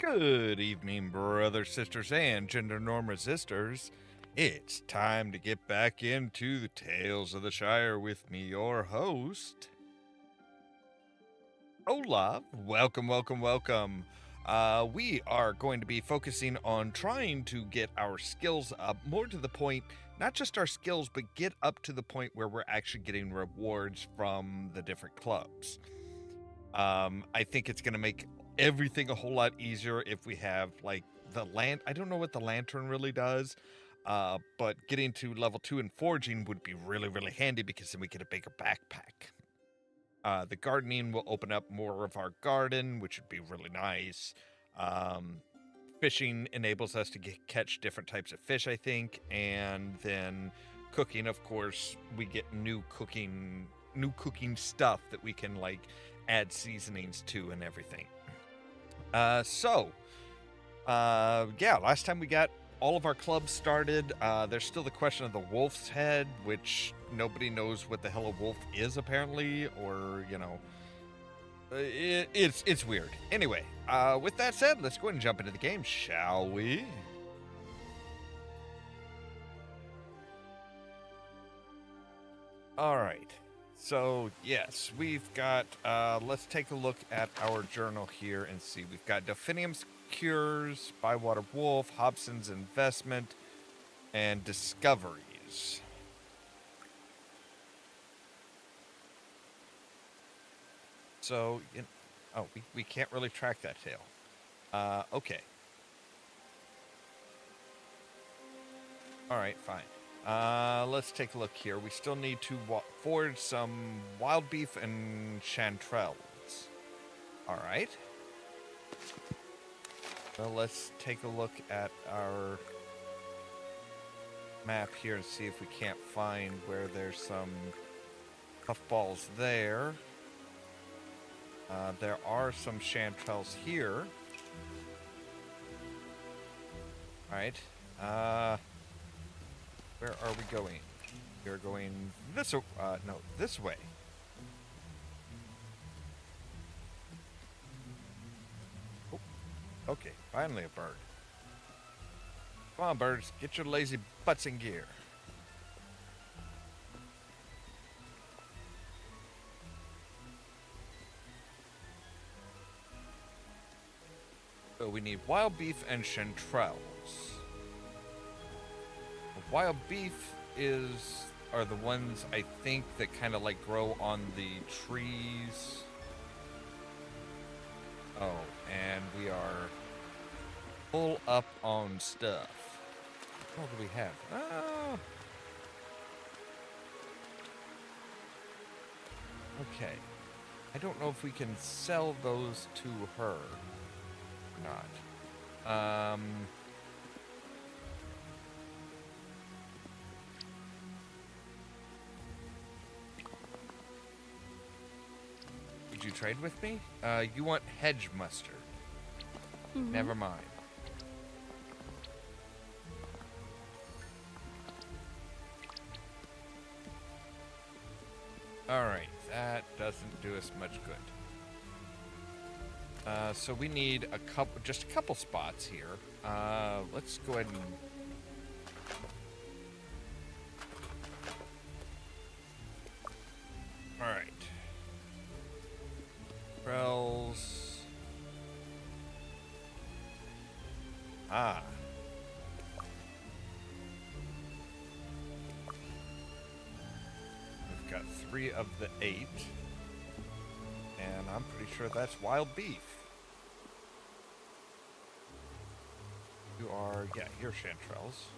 Good evening, brothers, sisters, and gender norm resistors. It's time to get back into the Tales of the Shire with me, your host, Ollamh. Welcome, welcome, welcome. We are going to be focusing on trying to get our skills up more to the point, not just our skills, but get up to the point where we're actually getting rewards from the different clubs. I think it's going to make everything a whole lot easier if we have like I don't know what the lantern really does, but getting to level 2 and forging would be really, really handy because then we get a bigger backpack. The gardening will open up more of our garden, which would be really nice. Fishing enables us to catch different types of fish, I think, and then cooking, of course, we get new cooking stuff that we can like add seasonings to and everything. Last time we got all of our clubs started. There's still the question of the wolf's head, which nobody knows what the hell a wolf is apparently, or it's weird. Anyway, with that said, let's go ahead and jump into the game, shall we? All right. So, yes, we've got, let's take a look at our journal here and see. We've got Delphinium's Cures, Bywater Wolf, Hobson's Investment, and Discoveries. So, we can't really track that tail. Okay. All right, fine. Let's take a look here. We still need to forge some wild beef and chanterelles. All right. Well, let's take a look at our map here and see if we can't find where there's some puffballs there. There are some chanterelles here. All right. Where are we going? We're going this way. Oh, okay, finally a bird. Come on, birds, get your lazy butts in gear. So we need wild beef and chanterelles. Wild beef are the ones I think that kind of like grow on the trees. Oh, and we are full up on stuff. What do we have? Oh. Okay. I don't know if we can sell those to her or not. You trade with me? You want hedge mustard. Mm-hmm. Never mind. Alright, that doesn't do us much good. So we need just a couple spots here. Let's go ahead and alright. Trells. We've got 3 of the 8. And I'm pretty sure that's wild beef. You're chanterelles.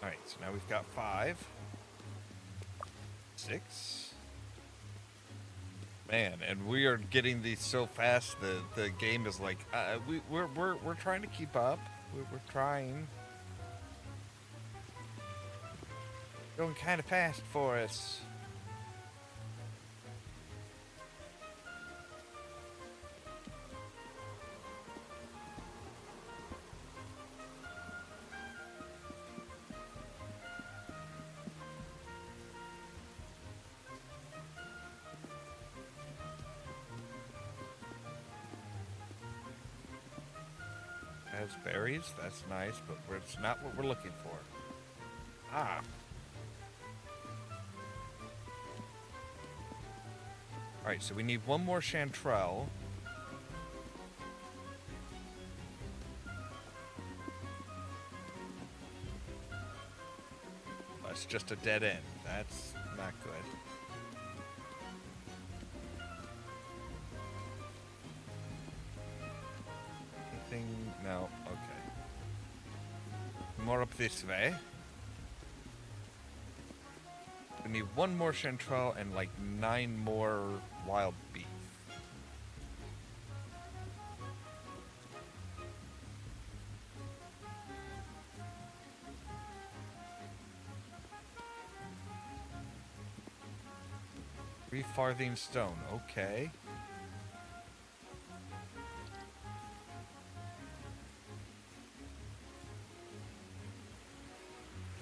Alright, so now we've got 5. 6. Man, and we are getting these so fast. The game is like we're trying to keep up. We're trying. Going kind of fast for us. Raspberries, that's nice, but it's not what we're looking for. Ah. Alright, so we need one more chanterelle. That's just a dead end. That's not good. Anything? No. Okay. More up this way. We need one more chanterelle and like 9 more wild beef. Three farthing stone. Okay.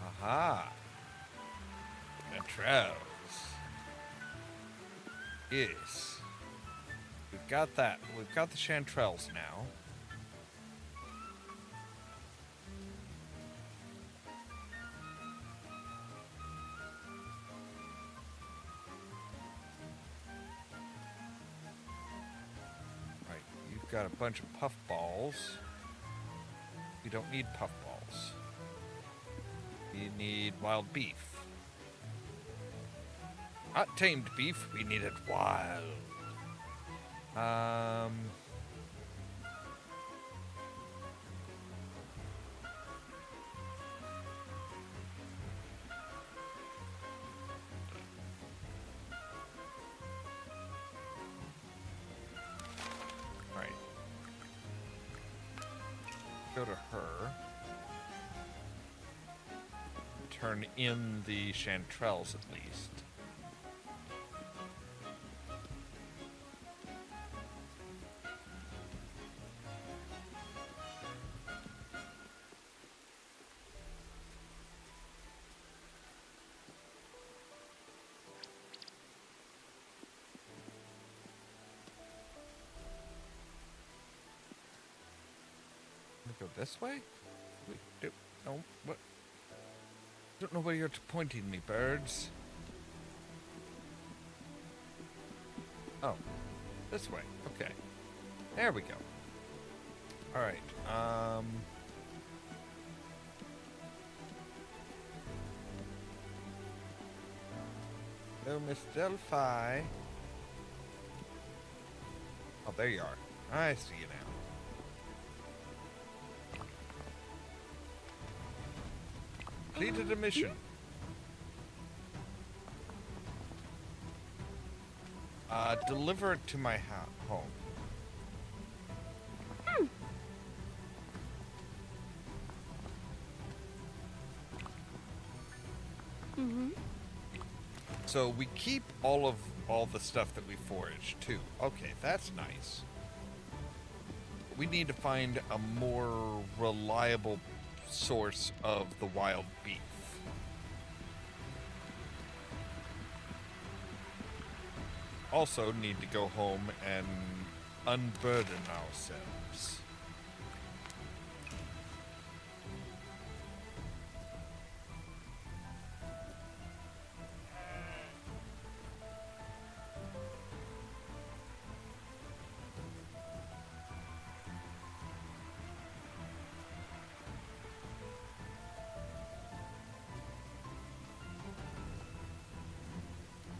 Aha. Chanterelles. Yes. We've got that. We've got the chanterelles now. Right, you've got a bunch of puff balls. We don't need puff balls. We need wild beef. Not tamed beef, we need it wild. Alright. Go to her. Turn in the chanterelles at least. Go this way? Wait, no, what? Don't know where you're pointing me, birds. Oh, this way. Okay. There we go. Alright, hello, Miss Delphi. Oh, there you are. I see you now. Completed a mission. Deliver it to my home. Mm-hmm. So we keep all the stuff that we forage too. Okay, that's nice. We need to find a more reliable source of the wild beef. Also need to go home and unburden ourselves.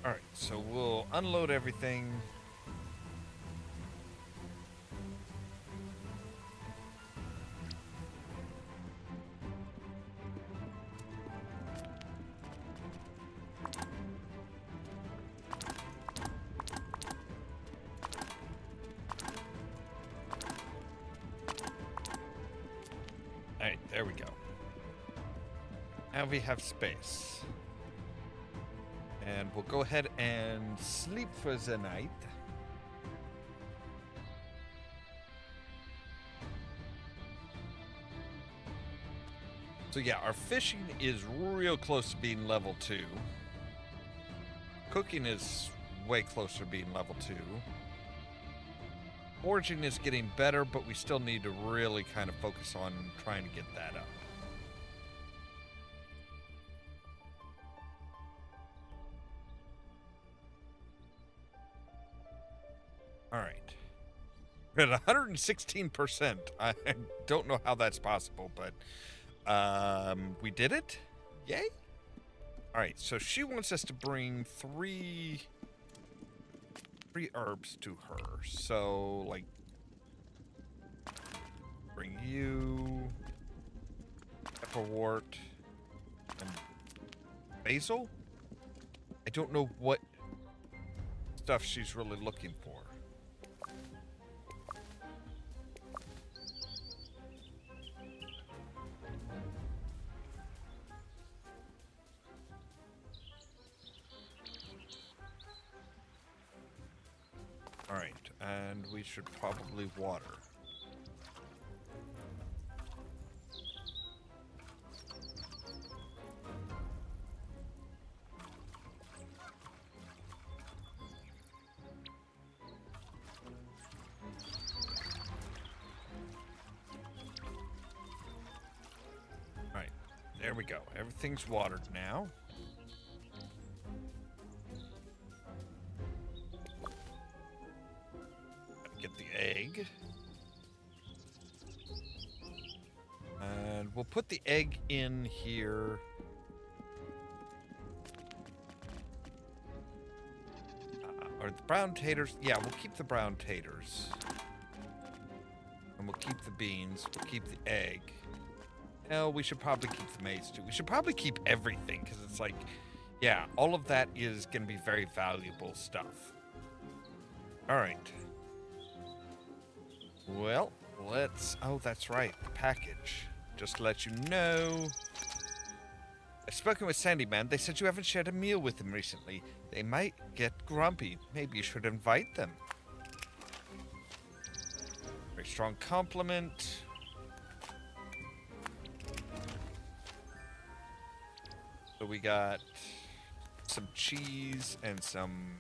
Alright, so we'll unload everything. Alright, there we go. Now we have space. And we'll go ahead and sleep for the night. So yeah, our fishing is real close to being level 2. Cooking is way closer to being level 2. Foraging is getting better, but we still need to really kind of focus on trying to get that up. All right. We're at 116%. I don't know how that's possible, but we did it. Yay. All right, so she wants us to bring three herbs to her. So, like, bring you, pepperwort, and basil? I don't know what stuff she's really looking for. All right, and we should probably water. All right, there we go. Everything's watered now. Get the egg. And we'll put the egg in here. Or the brown taters. Yeah, we'll keep the brown taters. And we'll keep the beans. We'll keep the egg. No, we should probably keep the maize too. We should probably keep everything because it's like, yeah, all of that is going to be very valuable stuff. All right. Well, let's... Oh, that's right. The package. Just to let you know... I've spoken with Sandy Man. They said you haven't shared a meal with them recently. They might get grumpy. Maybe you should invite them. Very strong compliment. So we got some cheese and some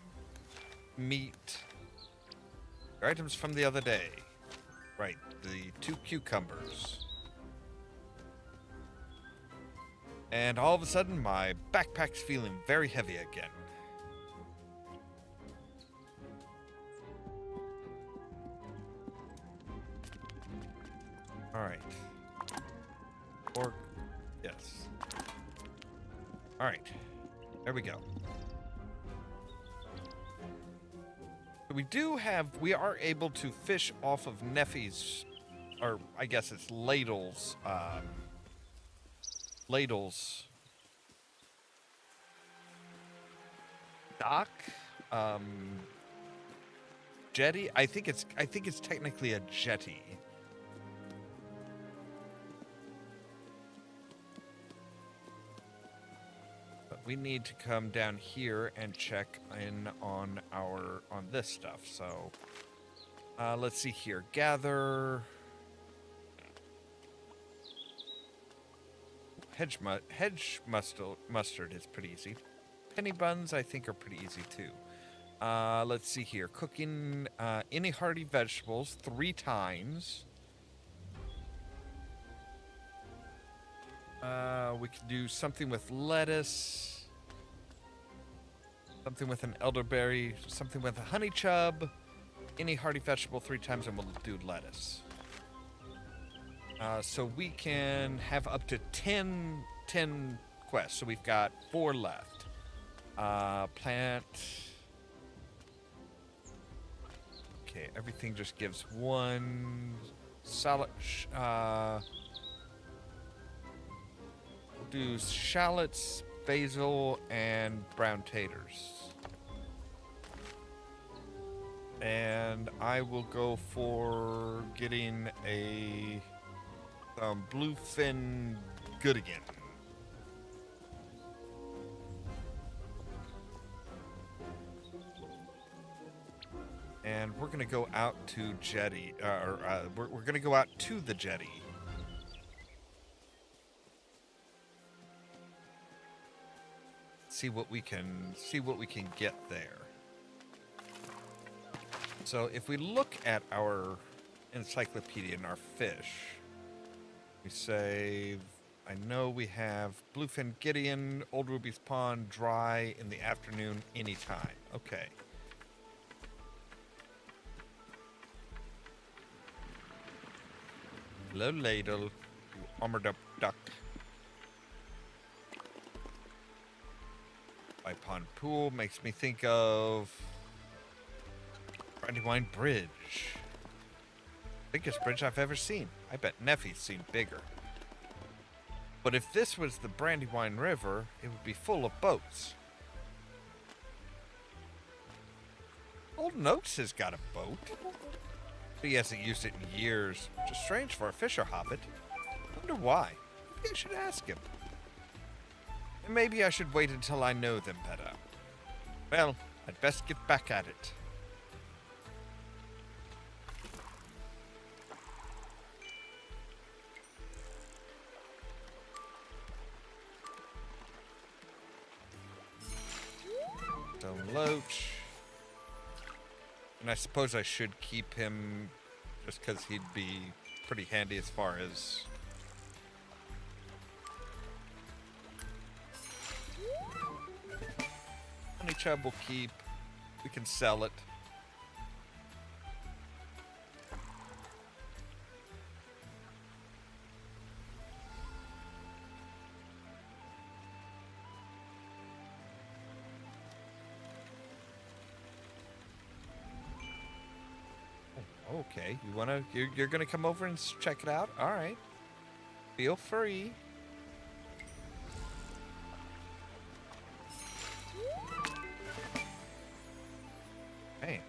meat. Items from the other day. Right, the 2 cucumbers. And all of a sudden, my backpack's feeling very heavy again. All right. Or, yes. All right. There we go. We are able to fish off of Neffy's, or I guess it's Ladle's dock, jetty. I think it's technically a jetty. But we need to come down here and check in on this stuff. So let's see here. Gather hedge mustard is pretty easy. Penny buns, I think, are pretty easy too. Let's see here. Cooking any hearty vegetables 3 times. We could do something with lettuce, something with an elderberry, something with a honey chub, any hearty vegetable 3 times, and we'll do lettuce. So we can have up to 10 quests. So we've got 4 left. Plant. Okay, everything just gives 1 salad. We'll do shallots, basil, and brown taters. And I will go for getting a bluefin goodigan. And we're gonna go out to jetty, we're gonna go out to the jetty. See what we can get there. So if we look at our encyclopedia and our fish, we say, I know we have Bluefin Gideon, Old Ruby's Pond, dry in the afternoon, anytime. Okay. Hello, ladle, you armored up duck. By Pond Pool makes me think of Brandywine Bridge. Biggest bridge I've ever seen. I bet Neffy's seen bigger. But if this was the Brandywine River, it would be full of boats. Old Noakes has got a boat. But he hasn't used it in years, which is strange for a fisher hobbit. I wonder why. Maybe I should ask him. And maybe I should wait until I know them better. Well, I'd best get back at it. Stone Loach. And I suppose I should keep him just because he'd be pretty handy as far as... Honey Chub will keep. We can sell it. Okay, you're gonna come over and check it out? All right. Feel free. Hey.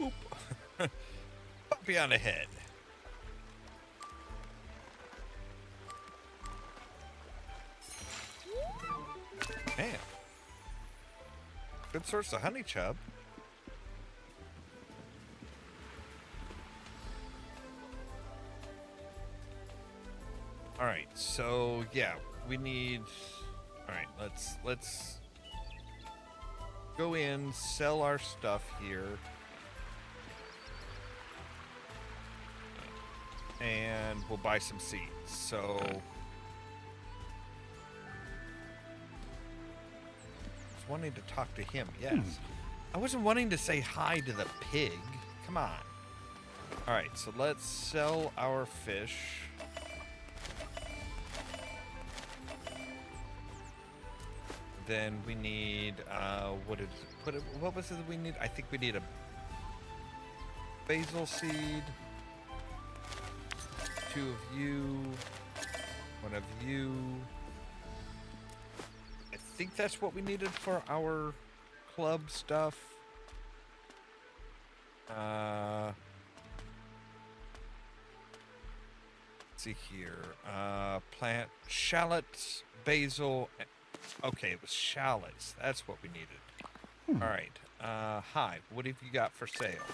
Oop. Bumpy on the head. Man. Good source of honey chub. Alright, so yeah, we need... Alright, let's go in, sell our stuff here. And we'll buy some seeds. So I was wanting to talk to him, yes. I wasn't wanting to say hi to the pig. Come on. Alright, so let's sell our fish. Then we need what was it that we need? I think we need a basil seed. 2 of you, 1 of you. I think that's what we needed for our club stuff. Let's see here. Plant shallots, basil. Okay, it was shallots. That's what we needed. All right. Hi. What have you got for sale?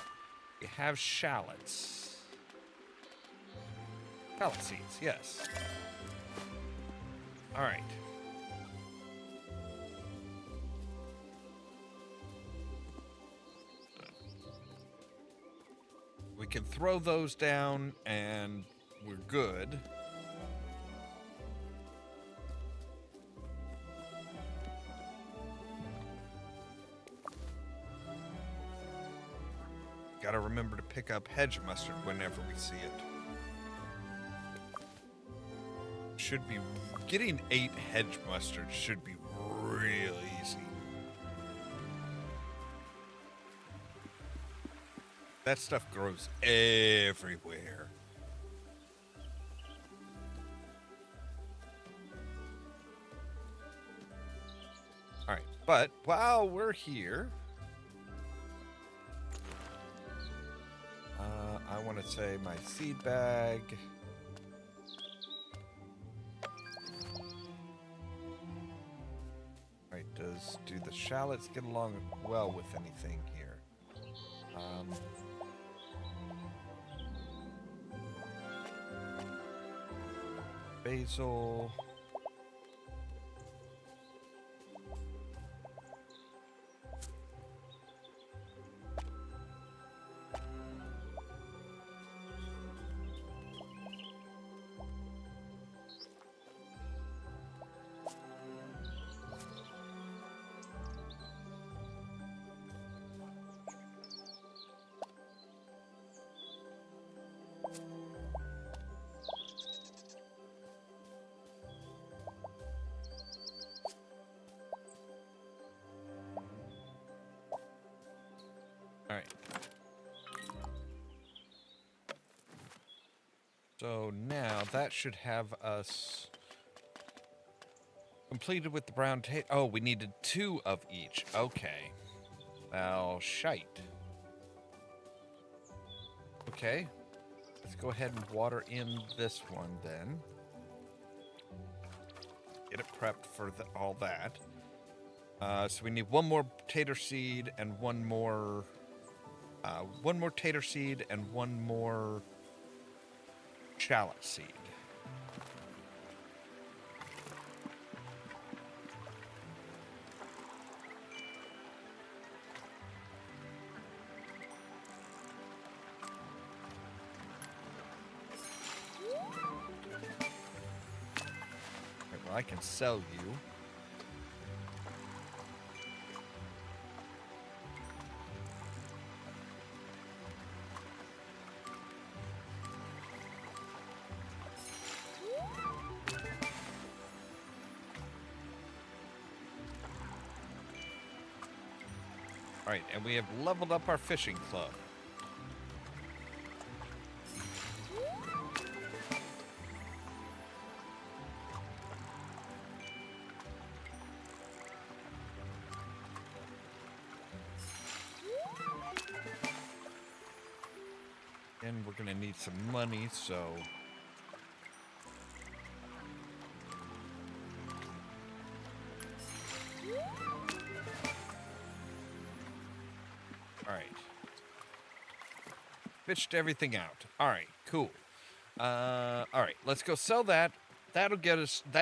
We have shallots. Shallot seeds, yes. All right. We can throw those down and we're good. Gotta remember to pick up hedge mustard whenever we see it. Should be getting 8 hedge mustard should be real easy. That stuff grows everywhere. All right, but while we're here, I want to say my seed bag. Right, do the shallots get along well with anything here? Basil. All right. So now that should have us completed with the brown tape. Oh, we needed 2 of each. Okay. Well, shite. Okay. Let's go ahead and water in this one then. Get it prepped for all that. So we need 1 more tater seed and 1 more... 1 more tater seed and 1 more shallot seed. Okay, well, I can sell you. All right, and we have leveled up our fishing club. And we're gonna need some money, so... Alright. Fished everything out. Alright, cool. Alright, let's go sell that. That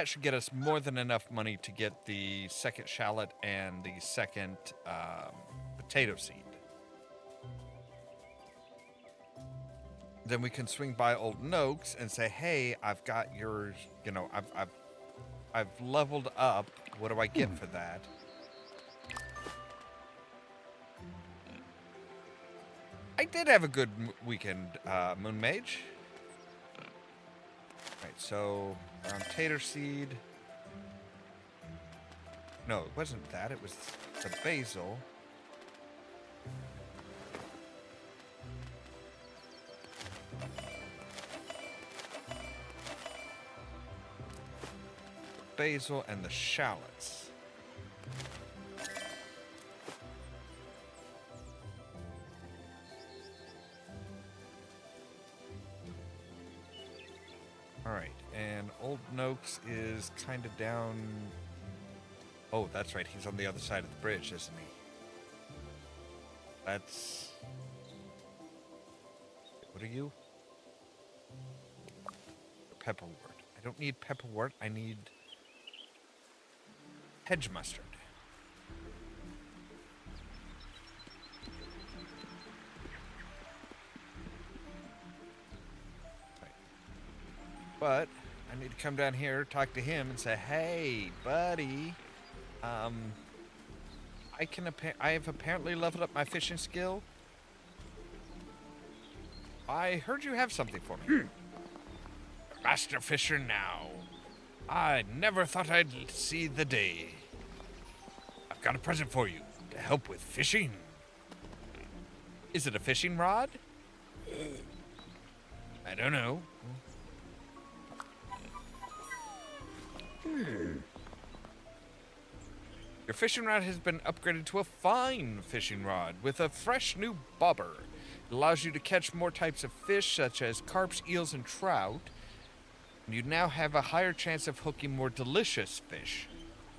should get us more than enough money to get the second shallot and the second potato seed. Then we can swing by Old Noakes and say, hey, I've got yours, you know, I've leveled up. What do I get for that? I did have a good weekend, Moon Mage. Right, so tater seed. No, it wasn't that. It was the basil. Basil and the shallots. All right, and Old Noakes is kind of down. Oh, that's right. He's on the other side of the bridge, isn't he? That's... What are you? Pepperwort. I don't need pepperwort. I need hedge mustard. Right. But I need to come down here, talk to him, and say, "Hey, buddy, I have apparently leveled up my fishing skill. I heard you have something for me." Master Fisher now. I never thought I'd see the day. I've got a present for you to help with fishing. Is it a fishing rod? I don't know. Your fishing rod has been upgraded to a fine fishing rod with a fresh new bobber. It allows you to catch more types of fish, such as carps, eels, and trout. You now have a higher chance of hooking more delicious fish.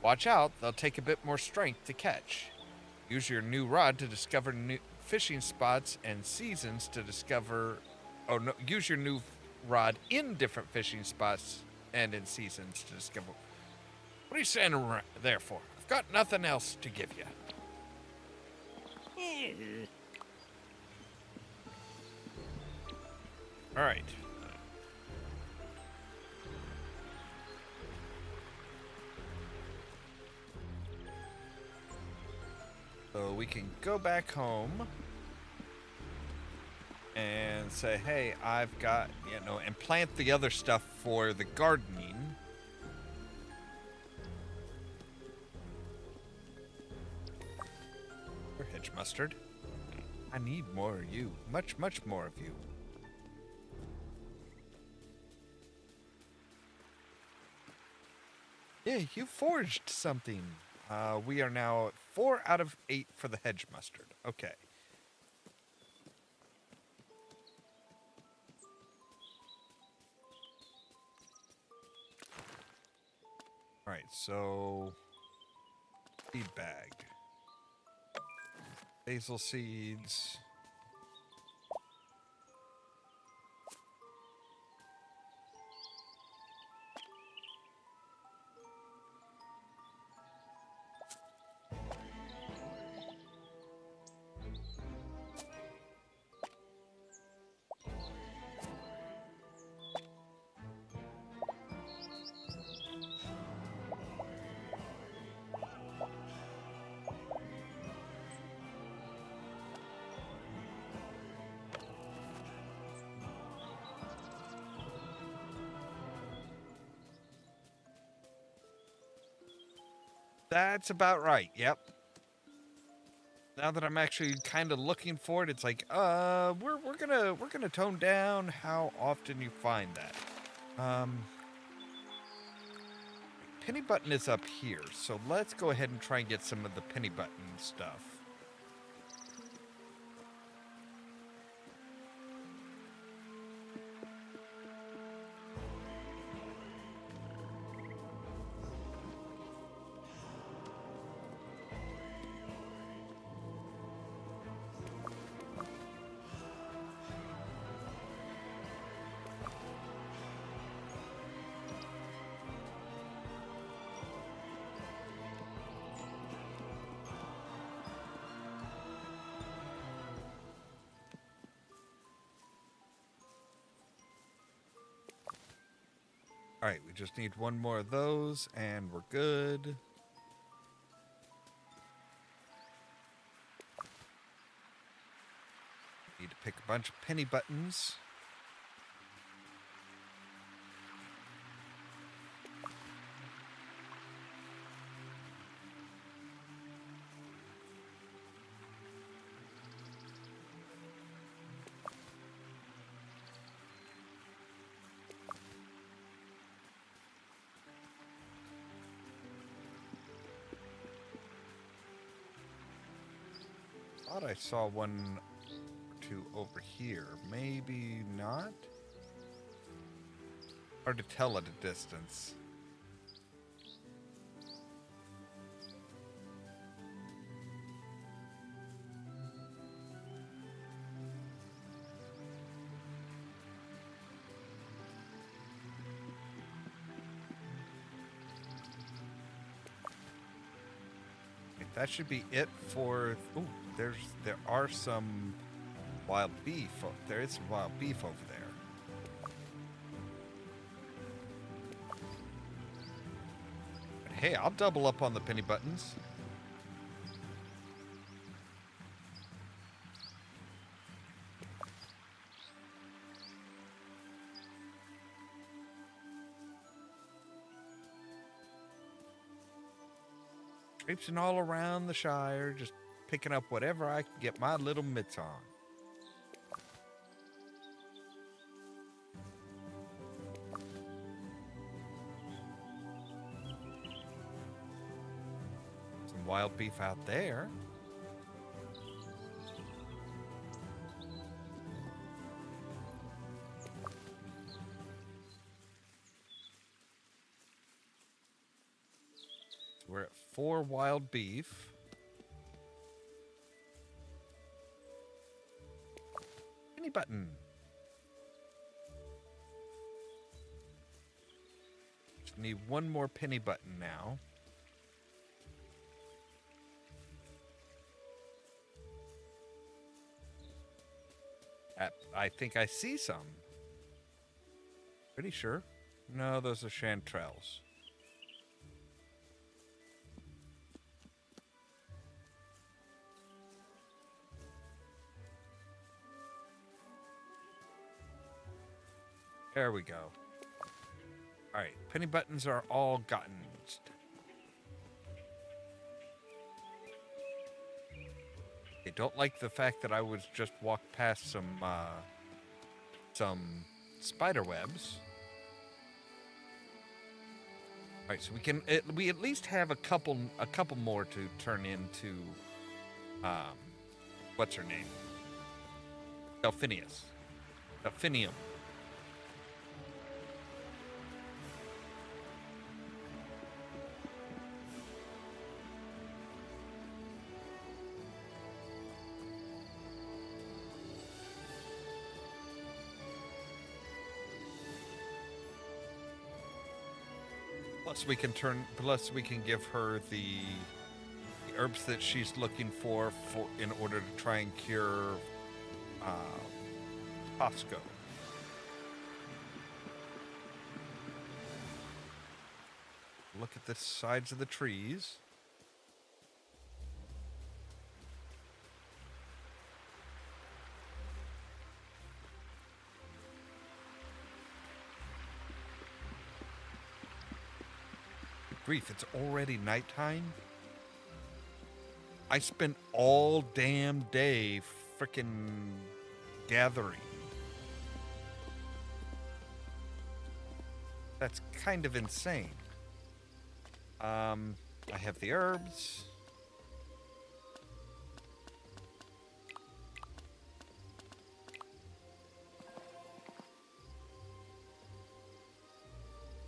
Watch out, they'll take a bit more strength to catch. Use your new rod to discover new fishing spots and seasons to discover. Oh, no, use your new rod in different fishing spots and in seasons to discover. What are you standing there for? I've got nothing else to give you. All right. So we can go back home and say, hey, I've got, and plant the other stuff for the gardening. Or hedge mustard. I need more of you. Much, much more of you. Yeah, you forged something. We are now 4 out of 8 for the hedge mustard. Okay. Alright, so seed bag. Basil seeds. That's about right. Yep. Now that I'm actually kind of looking for it, it's like, we're gonna tone down how often you find that. Penny button is up here, so let's go ahead and try and get some of the penny button stuff. Alright, we just need one more of those, and we're good. Need to pick a bunch of penny buttons. Thought I saw one or two over here. Maybe not? Hard to tell at a distance. That should be it for. Ooh, there are some wild beef. There is some wild beef over there. But hey, I'll double up on the penny buttons. Traipsing all around the Shire, just picking up whatever I can get my little mitts on. Some wild beef out there. 4 wild beef. Penny button. Just need one more penny button now. I think I see some. Pretty sure. No, those are chanterelles. There we go. All right, penny buttons are all gotten. I don't like the fact that I was just walked past some spider webs. All right, so we at least have a couple more to turn into what's her name? Delphinium. Plus we can give her the herbs that she's looking for in order to try and cure Costco. Look at the sides of the trees. Grief, it's already nighttime. I spent all damn day frickin' gathering. That's kind of insane. I have the herbs.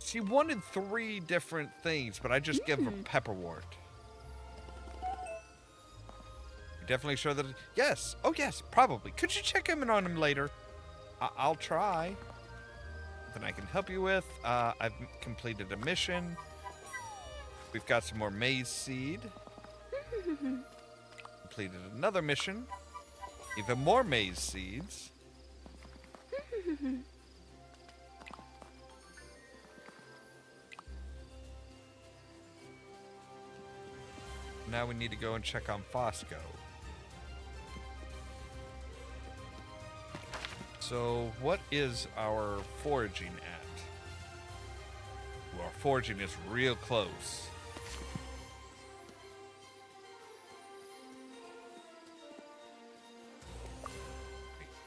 She wanted 3 different things, but I just give her pepperwort. You definitely sure that... Yes. Oh, yes, probably. Could you check in on him later? I'll try. Then I can help you with. I've completed a mission. We've got some more maize seed. Completed another mission. Even more maize seeds. Now we need to go and check on Fosco. So, what is our foraging at? Well, our foraging is real close.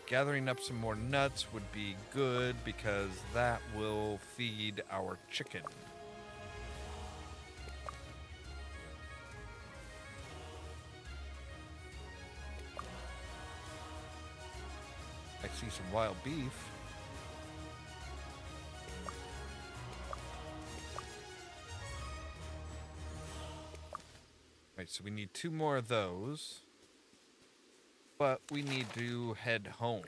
Gathering up some more nuts would be good because that will feed our chicken. I see some wild beef. Right, so we need 2 more of those. But we need to head home.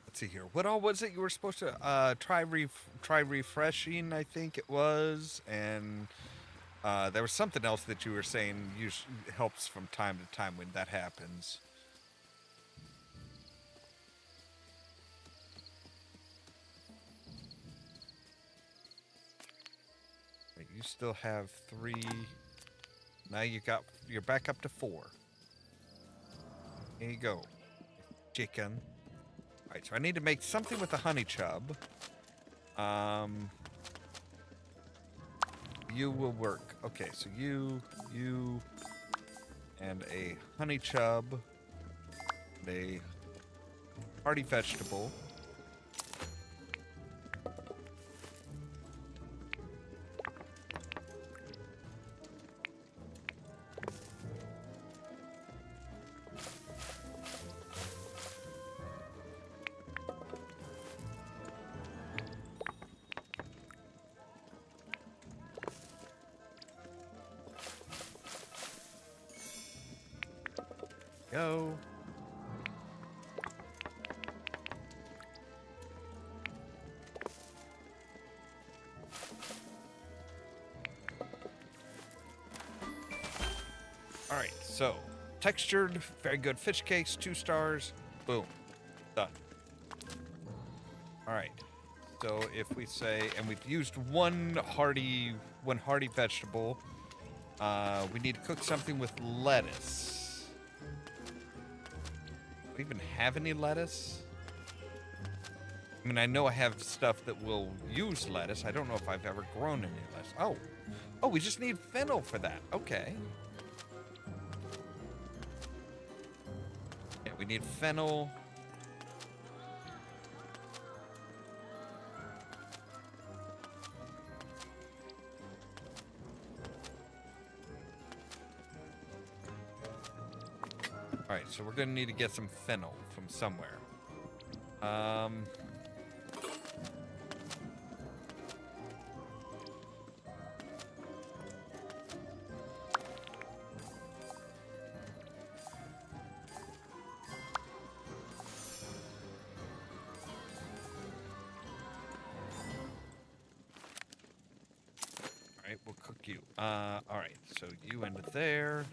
Let's see here. What all was it you were supposed to try refreshing? I think it was, and there was something else that you were saying helps from time to time when that happens. Wait, you still have 3. Now you're back up to 4. Here you go, chicken. Alright, so I need to make something with a honey chub. You will work. Okay, so you, and a honey chub, and a hearty vegetable. Go. All right, so textured, very good fish cakes, 2 stars. Boom, done. All right, so if we say, and we've used one hearty vegetable, we need to cook something with lettuce. Do we even have any lettuce? I mean, I know I have stuff that will use lettuce. I don't know if I've ever grown any lettuce. Oh, we just need fennel for that. Okay. Yeah, we need fennel. All right, so we're gonna need to get some fennel from somewhere. All right, we'll cook you. All right, so you end it there.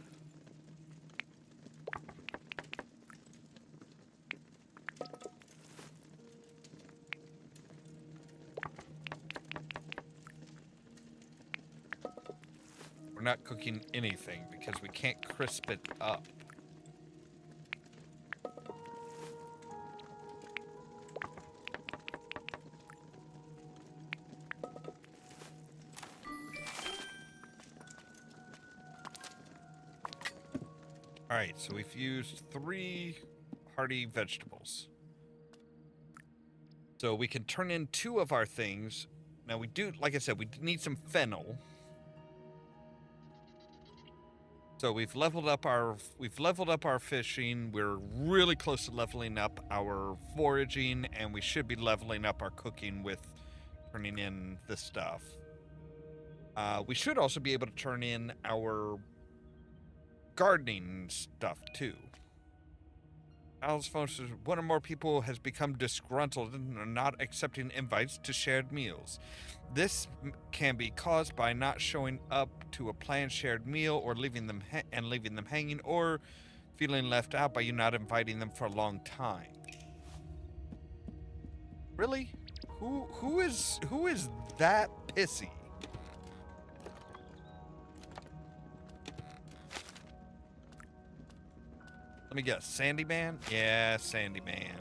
We're not cooking anything because we can't crisp it up. All right, so we've used 3 hearty vegetables. So we can turn in 2 of our things. Now we do, like I said, we need some fennel. So we've leveled up our fishing. We're really close to leveling up our foraging, and we should be leveling up our cooking with turning in the stuff. We should also be able to turn in our gardening stuff too. Al's phone says one or more people has become disgruntled and are not accepting invites to shared meals. This can be caused by not showing up to a planned shared meal or leaving them hanging, or feeling left out by you not inviting them for a long time. Really? Who is that pissy? Let me guess. Sandy Man? Yeah, Sandy Man.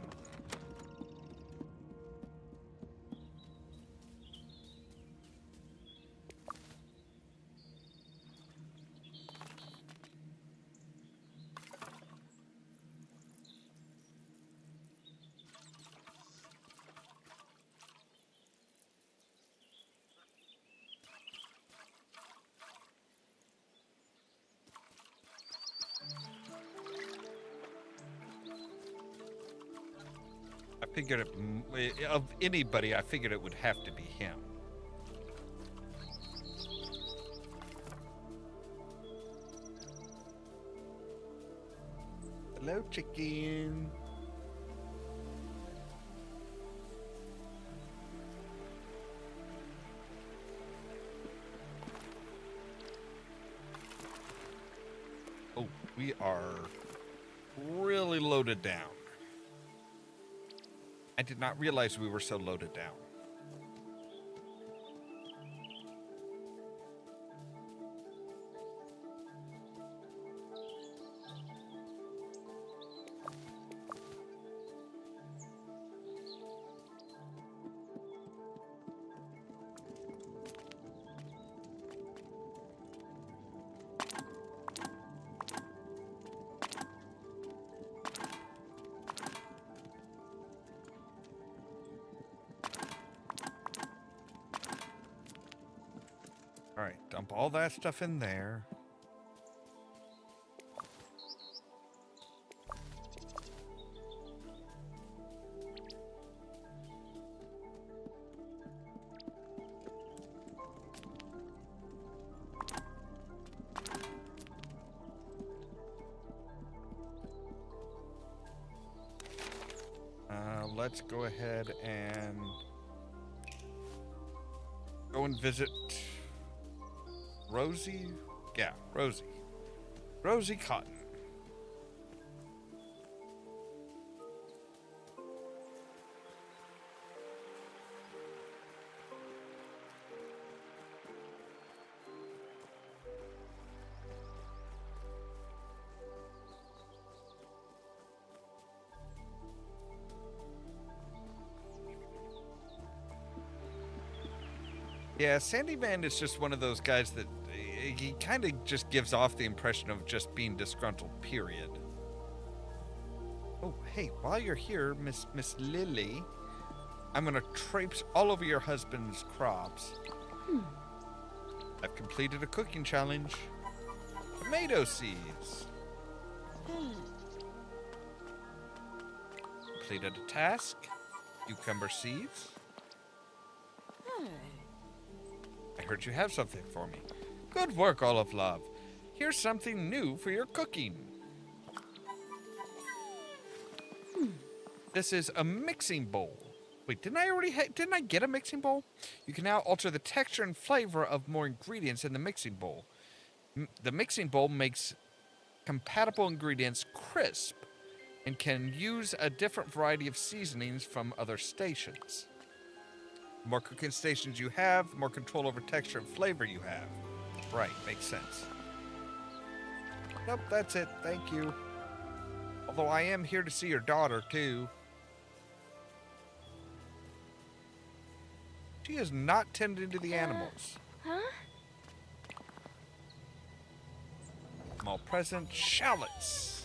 I figured of anybody, I figured it would have to be him. Hello, chicken. Oh, we are really loaded down. I did not realize we were so loaded down. All right, dump all that stuff in there. let's go ahead and go and visit Rosie. Yeah, Rosie. Rosie Cotton. Yeah, Sandyman is just one of those guys that he kind of just gives off the impression of just being disgruntled, period. Oh, hey, while you're here, Miss Lily, I'm gonna traipse all over your husband's crops. I've completed a cooking challenge. Tomato seeds. Completed a task. Cucumber seeds. I heard you have something for me. Good work, Ollamh love. Here's something new for your cooking. This is a mixing bowl. Wait, didn't I get a mixing bowl? You can now alter the texture and flavor of more ingredients in the mixing bowl. The mixing bowl makes compatible ingredients crisp and can use a different variety of seasonings from other stations. The more cooking stations you have, the more control over texture and flavor you have. Right, makes sense. Nope, that's it. Thank you. Although I am here to see your daughter, too. She is not tending to the animals. Huh? Small present, shallots.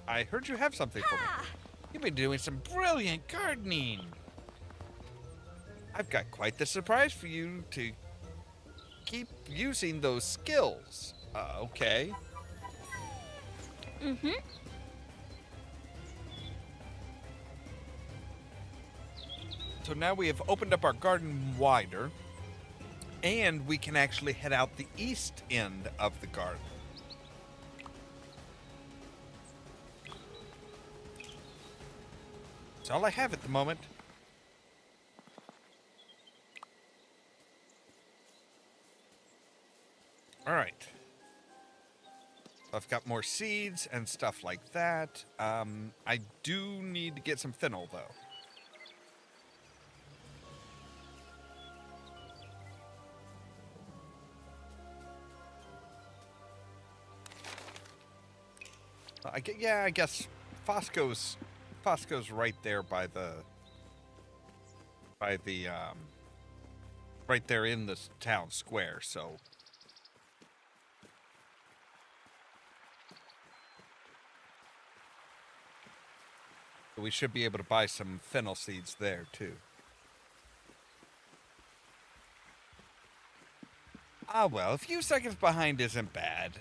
I heard you have something for me. You've been doing some brilliant gardening. I've got quite the surprise for you to keep using those skills. Okay. So now we have opened up our garden wider, and we can actually head out the east end of the garden. That's all I have at the moment. All right. I've got more seeds and stuff like that. I do need to get some fennel, though. I guess Fosco's right there by the right there in the town square, so we should be able to buy some fennel seeds there too. Ah well, a few seconds behind isn't bad.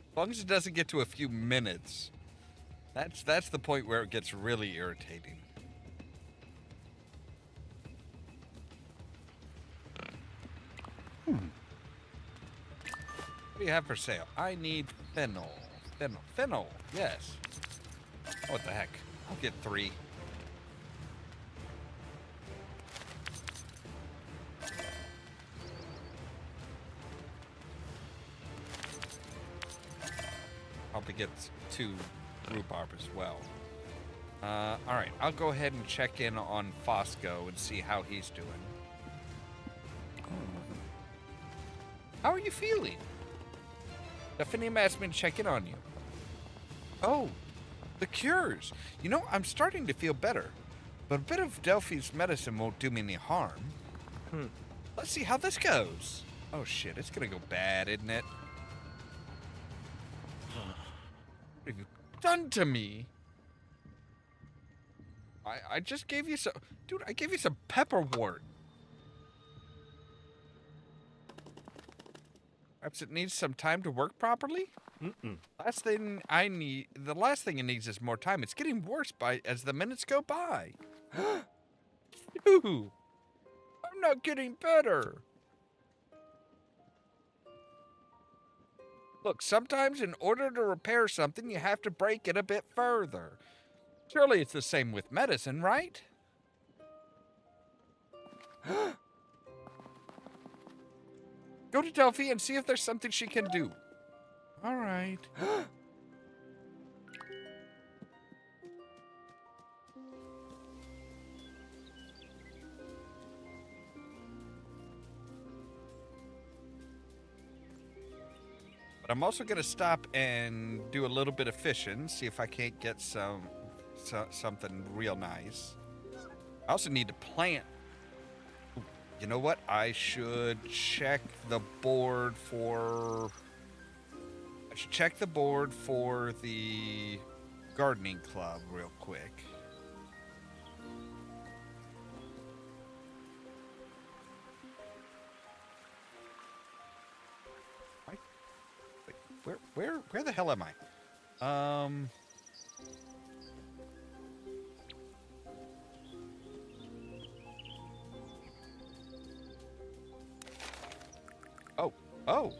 As long as it doesn't get to a few minutes. That's the point where it gets really irritating. What do you have for sale? I need fennel. Fennel, yes. Oh, what the heck? I'll get 3. Probably get 2 rhubarb as well. Alright, I'll go ahead and check in on Fosco and see how he's doing. How are you feeling? Stephanie asked me to check in on you. Oh, the cures. You know, I'm starting to feel better, but a bit of Delphi's medicine won't do me any harm. Let's see how this goes. Oh shit, it's gonna go bad, isn't it? What have you done to me? I just gave you some... Dude, I gave you some pepperwort. Perhaps it needs some time to work properly? Mm-mm. The last thing it needs is more time. It's getting worse as the minutes go by. Phew, I'm not getting better. Look, sometimes in order to repair something, you have to break it a bit further. Surely it's the same with medicine, right? Go to Delphi and see if there's something she can do. All right. But I'm also going to stop and do a little bit of fishing, see if I can't get something real nice. I also need to plant. You know what? I should check the board for... I should check the board for the gardening club real quick. Wait, where the hell am I? Oh.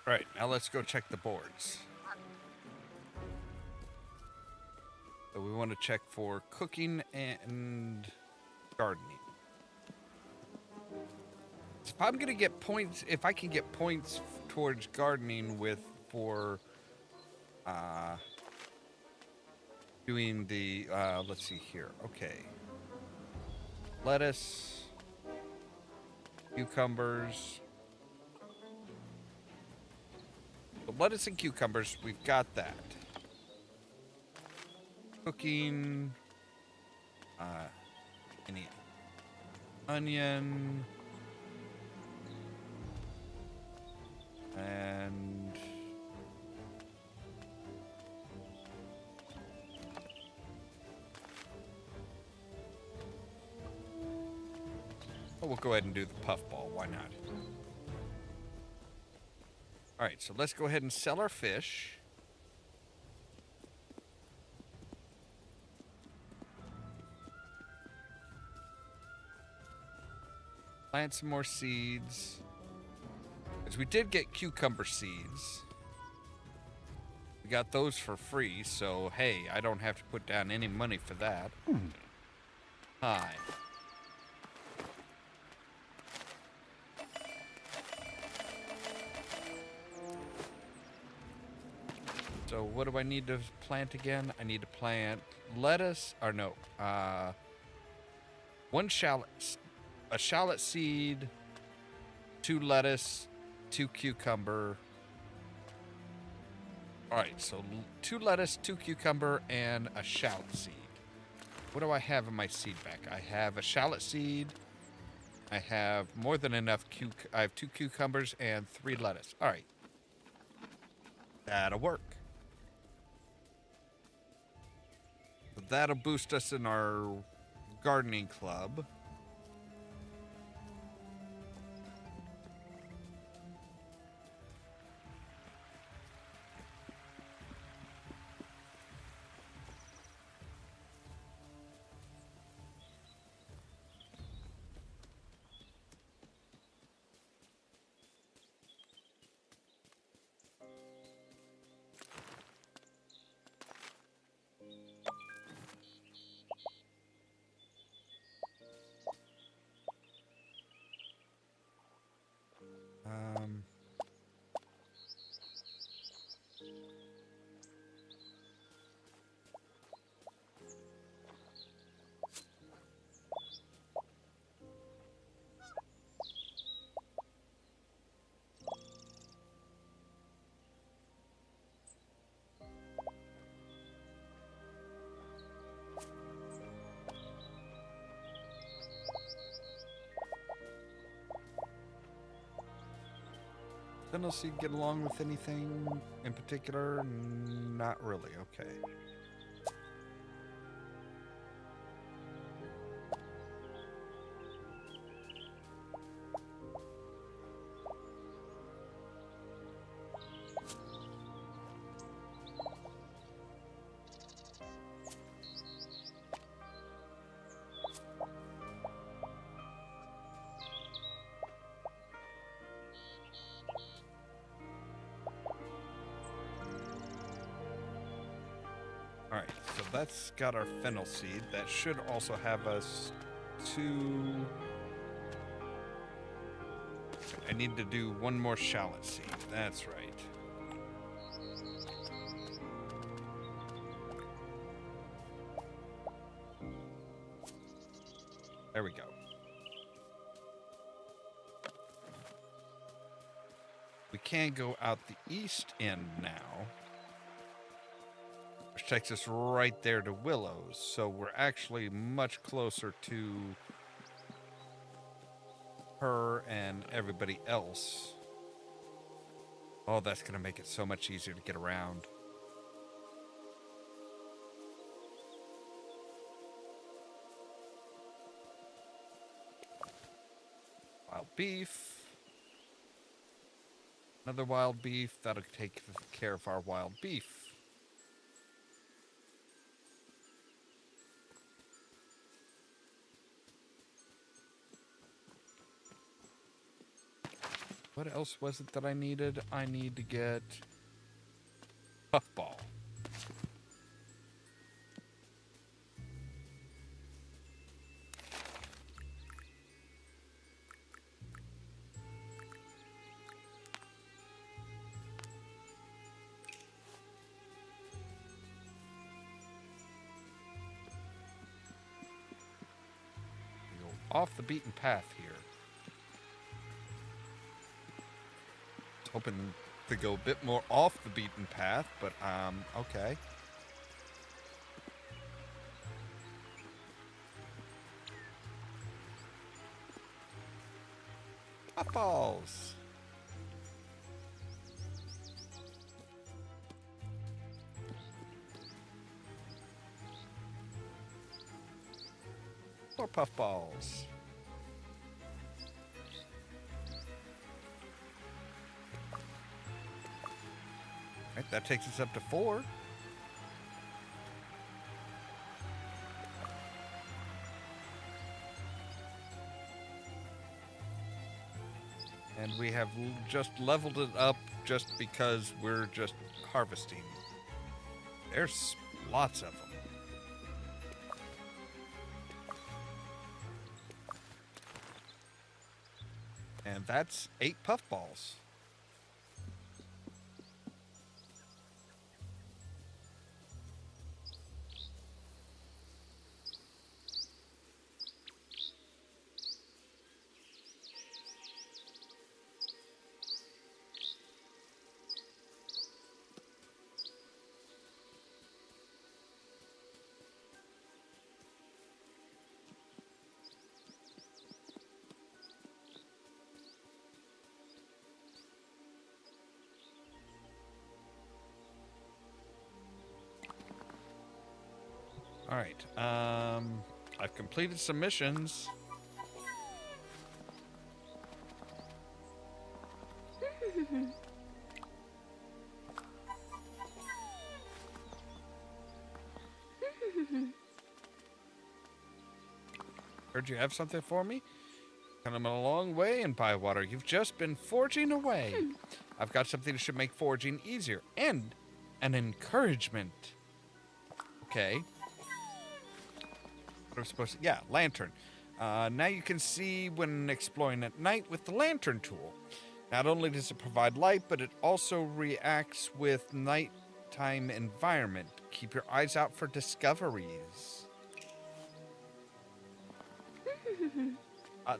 All right, now let's go check the boards. So we want to check for cooking and gardening. So if I'm gonna get points, if I can get points towards gardening for doing the let's see here. Okay, lettuce, cucumbers. Lettuce and cucumbers, we've got that. Cooking, any onion, and we'll go ahead and do the puffball. Why not? All right, so let's go ahead and sell our fish. Plant some more seeds. Because we did get cucumber seeds. We got those for free, so hey, I don't have to put down any money for that. Hi. So what do I need to plant again? I need to plant lettuce, or no, a shallot seed, 2 lettuce, 2 cucumber. All right, so 2 lettuce, 2 cucumber, and a shallot seed. What do I have in my seed bank? I have a shallot seed, I have more than enough I have 2 cucumbers and 3 lettuce. All right. That'll work. So that'll boost us in our gardening club. Um, Fennel seed get along with anything in particular? Not really. Okay. Alright, so that's got our fennel seed. That should also have us to... I need to do 1 more shallot seed. That's right. There we go. We can go out the east end now, which takes us right there to Willows, so we're actually much closer to her and everybody else. Oh, that's going to make it so much easier to get around. Wild beef. Another wild beef. That'll take care of our wild beef. What else was it that I needed? I need to get puffball. Off the beaten path here. Hoping to go a bit more off the beaten path, but okay. Puffballs. More puffballs. Right, that takes us up to 4. And we have just leveled it up just because we're just harvesting. There's lots of them. And that's 8 puffballs. All right. I've completed some missions. Heard you have something for me? Come a long way in Bywater. You've just been forging away. I've got something that should make forging easier and an encouragement. Okay. What am I supposed to... Yeah, lantern. Now you can see when exploring at night with the lantern tool. Not only does it provide light, but it also reacts with nighttime environment. Keep your eyes out for discoveries.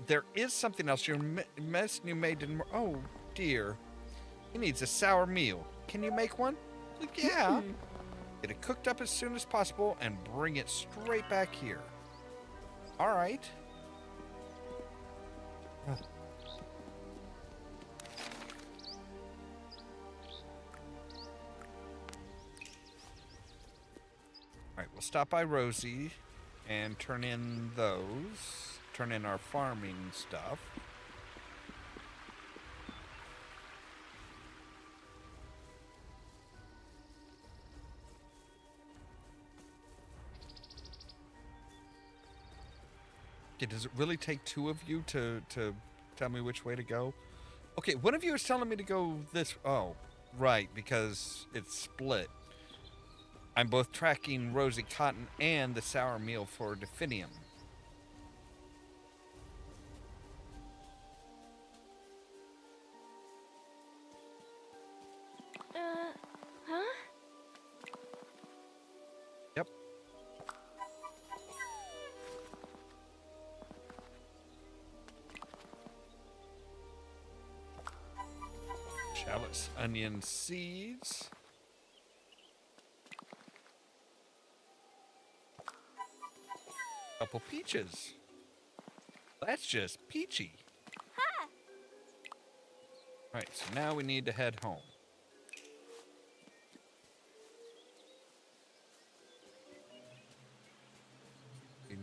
There is something else. Your mess you made didn't... Oh, dear. He needs a sour meal. Can you make one? Like, yeah. Get it cooked up as soon as possible and bring it straight back here. All right. All right, we'll stop by Rosie and turn in those. Turn in our farming stuff. Okay, does it really take two of you to tell me which way to go? Okay, one of you is telling me to go this... Oh, right, because it's split. I'm both tracking Rosie Cotton and the sour meal for Definium. Huh? Yep. Shallots, onion seeds. Couple peaches. That's just peachy. Ha! Right, so now we need to head home.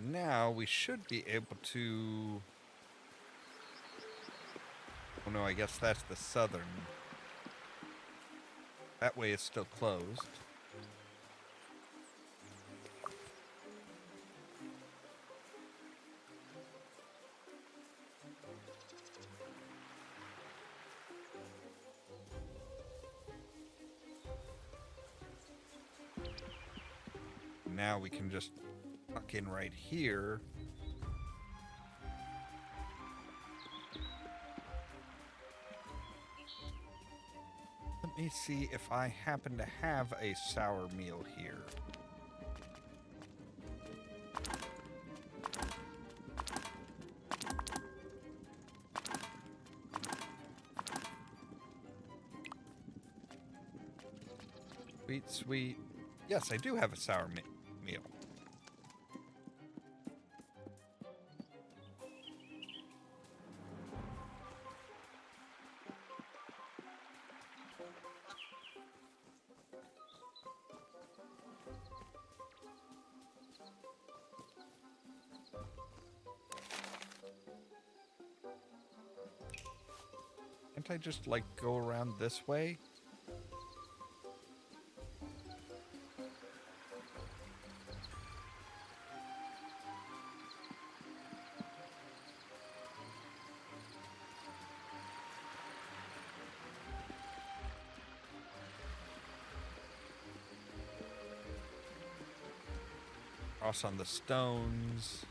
Now we should be able to... Oh no, I guess that's the southern. That way it's still closed. Now we can just tuck in right here. Let me see if I happen to have a sour meal here. Sweet, sweet. Yes, I do have a sour meal. Can't I just, like, go around this way? Cross on the stones.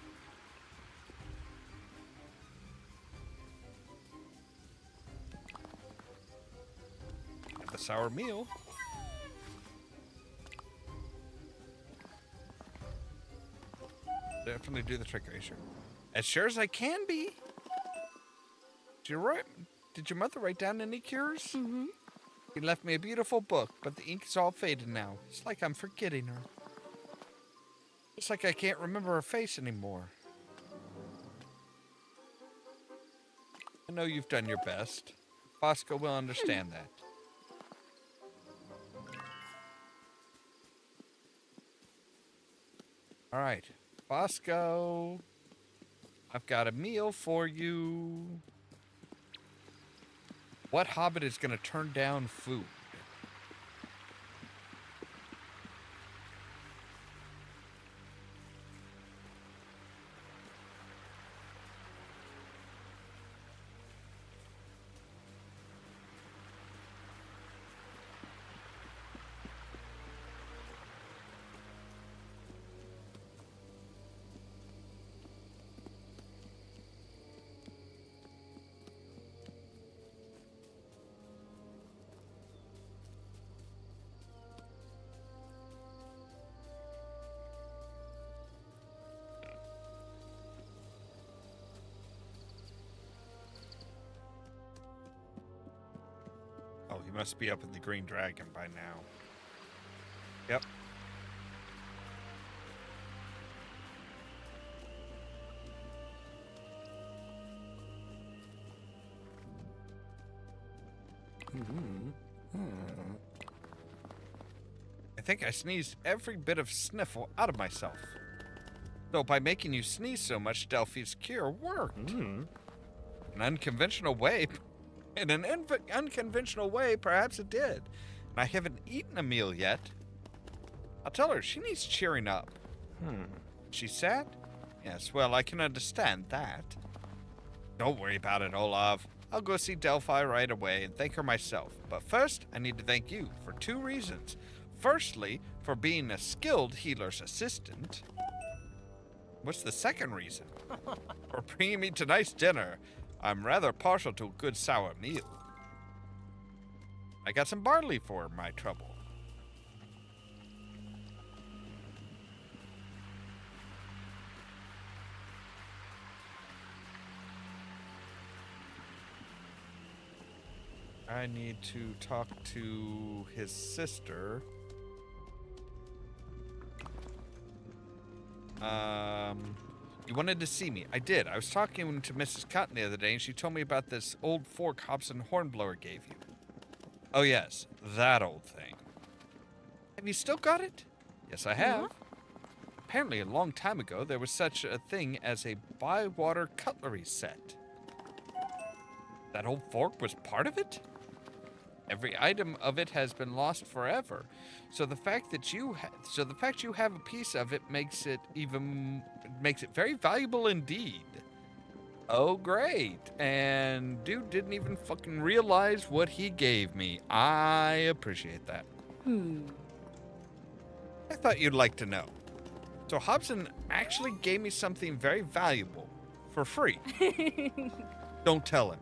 Get the sour meal. Definitely do the trick, are you sure? As sure as I can be. Did your mother write down any cures? Mm-hmm. She left me a beautiful book, but the ink is all faded now. It's like I'm forgetting her. It's like I can't remember her face anymore. I know you've done your best. Bosco will understand that. All right, Bosco, I've got a meal for you. What hobbit is going to turn down food? Oh, he must be up at the Green Dragon by now. Yep. I think I sneezed every bit of sniffle out of myself. Though by making you sneeze so much, Delphi's cure worked. An unconventional way. In an unconventional way, perhaps it did. And I haven't eaten a meal yet. I'll tell her she needs cheering up. She's sad? Yes, well, I can understand that. Don't worry about it, Ollamh. I'll go see Delphi right away and thank her myself. But first, I need to thank you for 2 reasons. Firstly, for being a skilled healer's assistant. What's the second reason? For bringing me tonight's dinner. I'm rather partial to a good sour meal. I got some barley for my trouble. I need to talk to his sister. You wanted to see me. I did. I was talking to Mrs. Cotton the other day, and she told me about this old fork Hobson Hornblower gave you. Oh, yes. That old thing. Have you still got it? Yes, I have. Apparently, a long time ago, there was such a thing as a bywater cutlery set. That old fork was part of it? Every item of it has been lost forever. So the fact that you have a piece of it makes it very valuable indeed. Oh, great. And dude didn't even fucking realize what he gave me. I appreciate that. I thought you'd like to know. So Hobson actually gave me something very valuable for free. Don't tell him.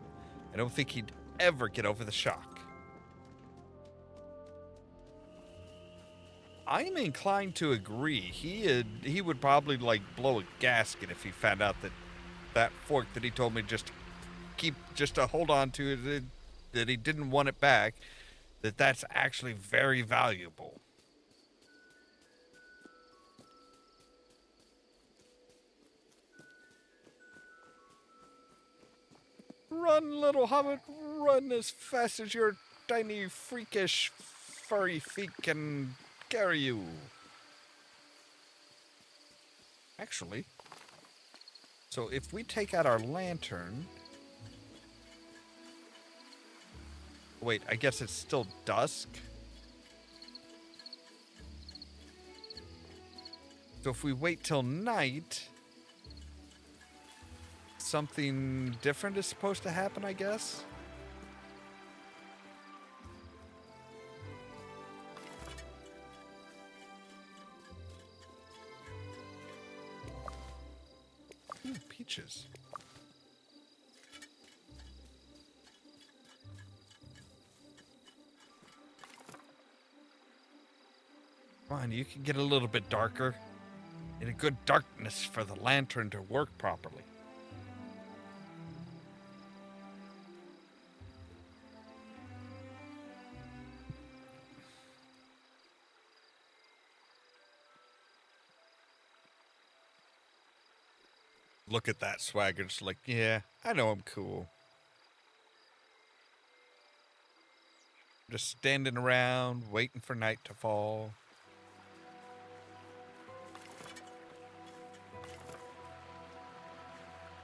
I don't think he'd ever get over the shock. I'm inclined to agree. He would probably like blow a gasket if he found out that fork that he told me just to hold on to, that he didn't want it back, that's actually very valuable. Run, little hobbit, run as fast as your tiny, freakish, furry feet can carry you. Actually, so if we take out our lantern... Wait, I guess it's still dusk? So if we wait till night, something different is supposed to happen, I guess? Ooh, peaches. Come on, you can get a little bit darker. Need a good darkness for the lantern to work properly. Look at that swagger. It's like, yeah, I know I'm cool. Just standing around, waiting for night to fall.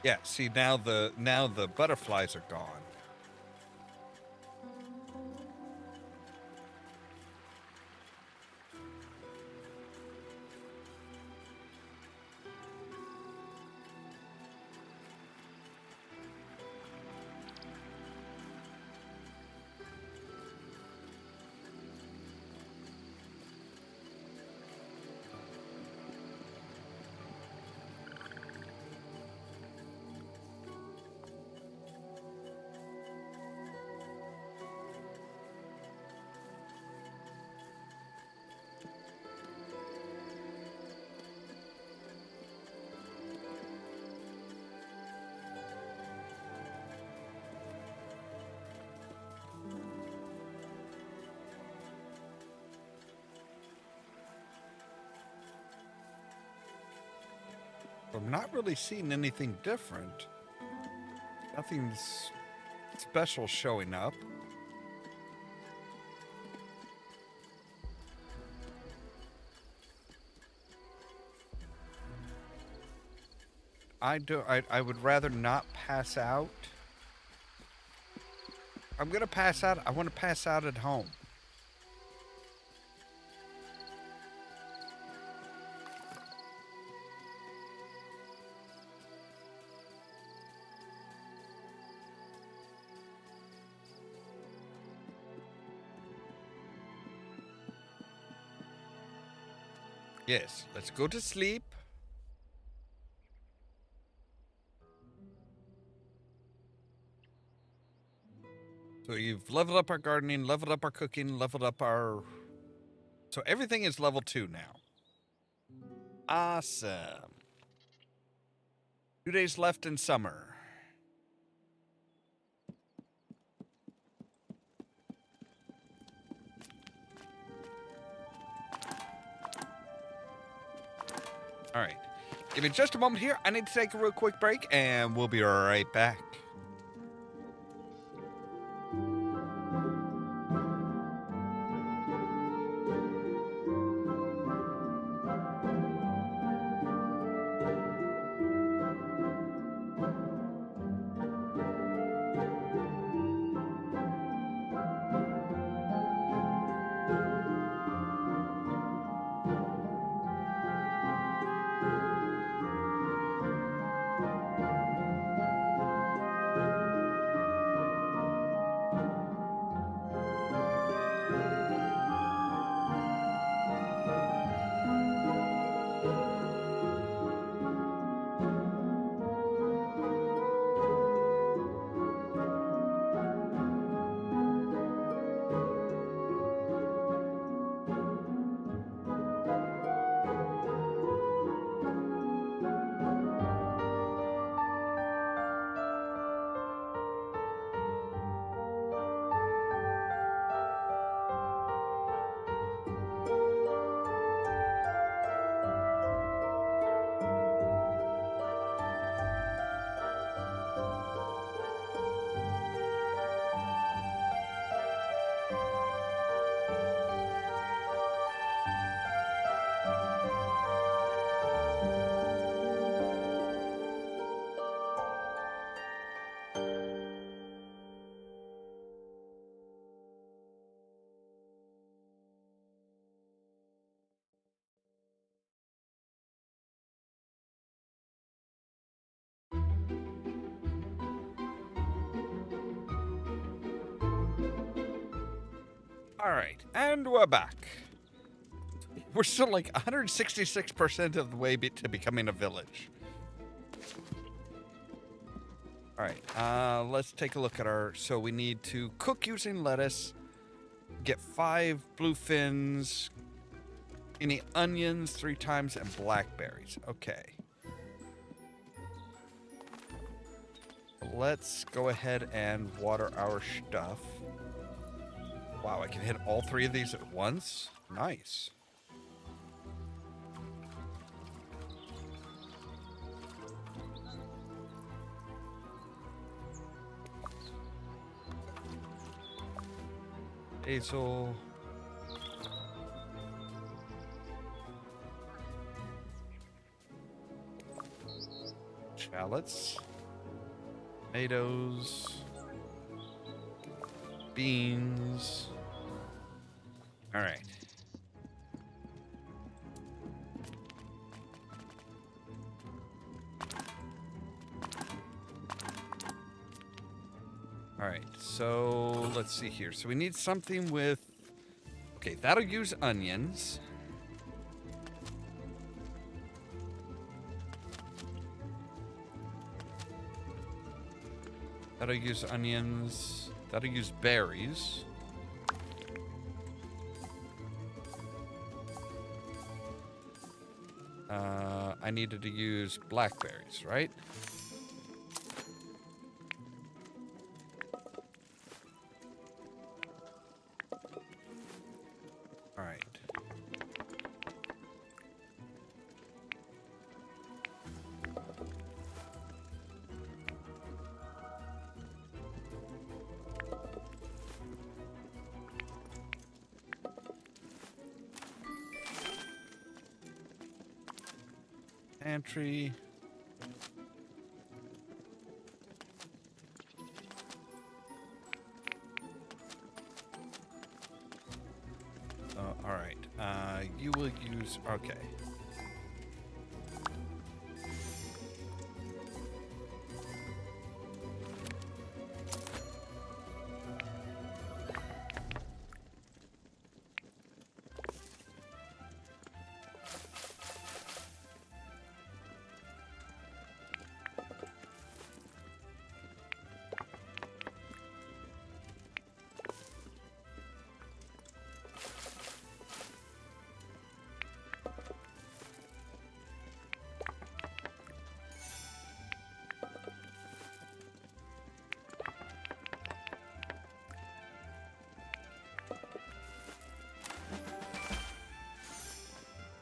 Yeah, see now the butterflies are gone. I'm not really seeing anything different. Nothing's special showing up. I would rather not pass out. I'm gonna pass out. I want to pass out at home. Yes, let's go to sleep. So you've leveled up our gardening, leveled up our cooking, leveled up our... So everything is level 2 now. Awesome. 2 days left in summer. All right. Give me just a moment here. I need to take a real quick break, and we'll be right back. All right, and we're back. We're still like 166% of the way to becoming a village. All right, let's take a look at our... So we need to cook using lettuce, get 5 bluefins, any onions 3 times, and blackberries. Okay. Let's go ahead and water our stuff. Wow, I can hit all 3 of these at once? Nice. Basil. Shallots. Tomatoes. Beans. All right. All right, so let's see here. So we need something with... Okay, that'll use onions. That'll use onions. That'll use berries. I needed to use blackberries, right? All right. Pantry. All right. You will use... Okay.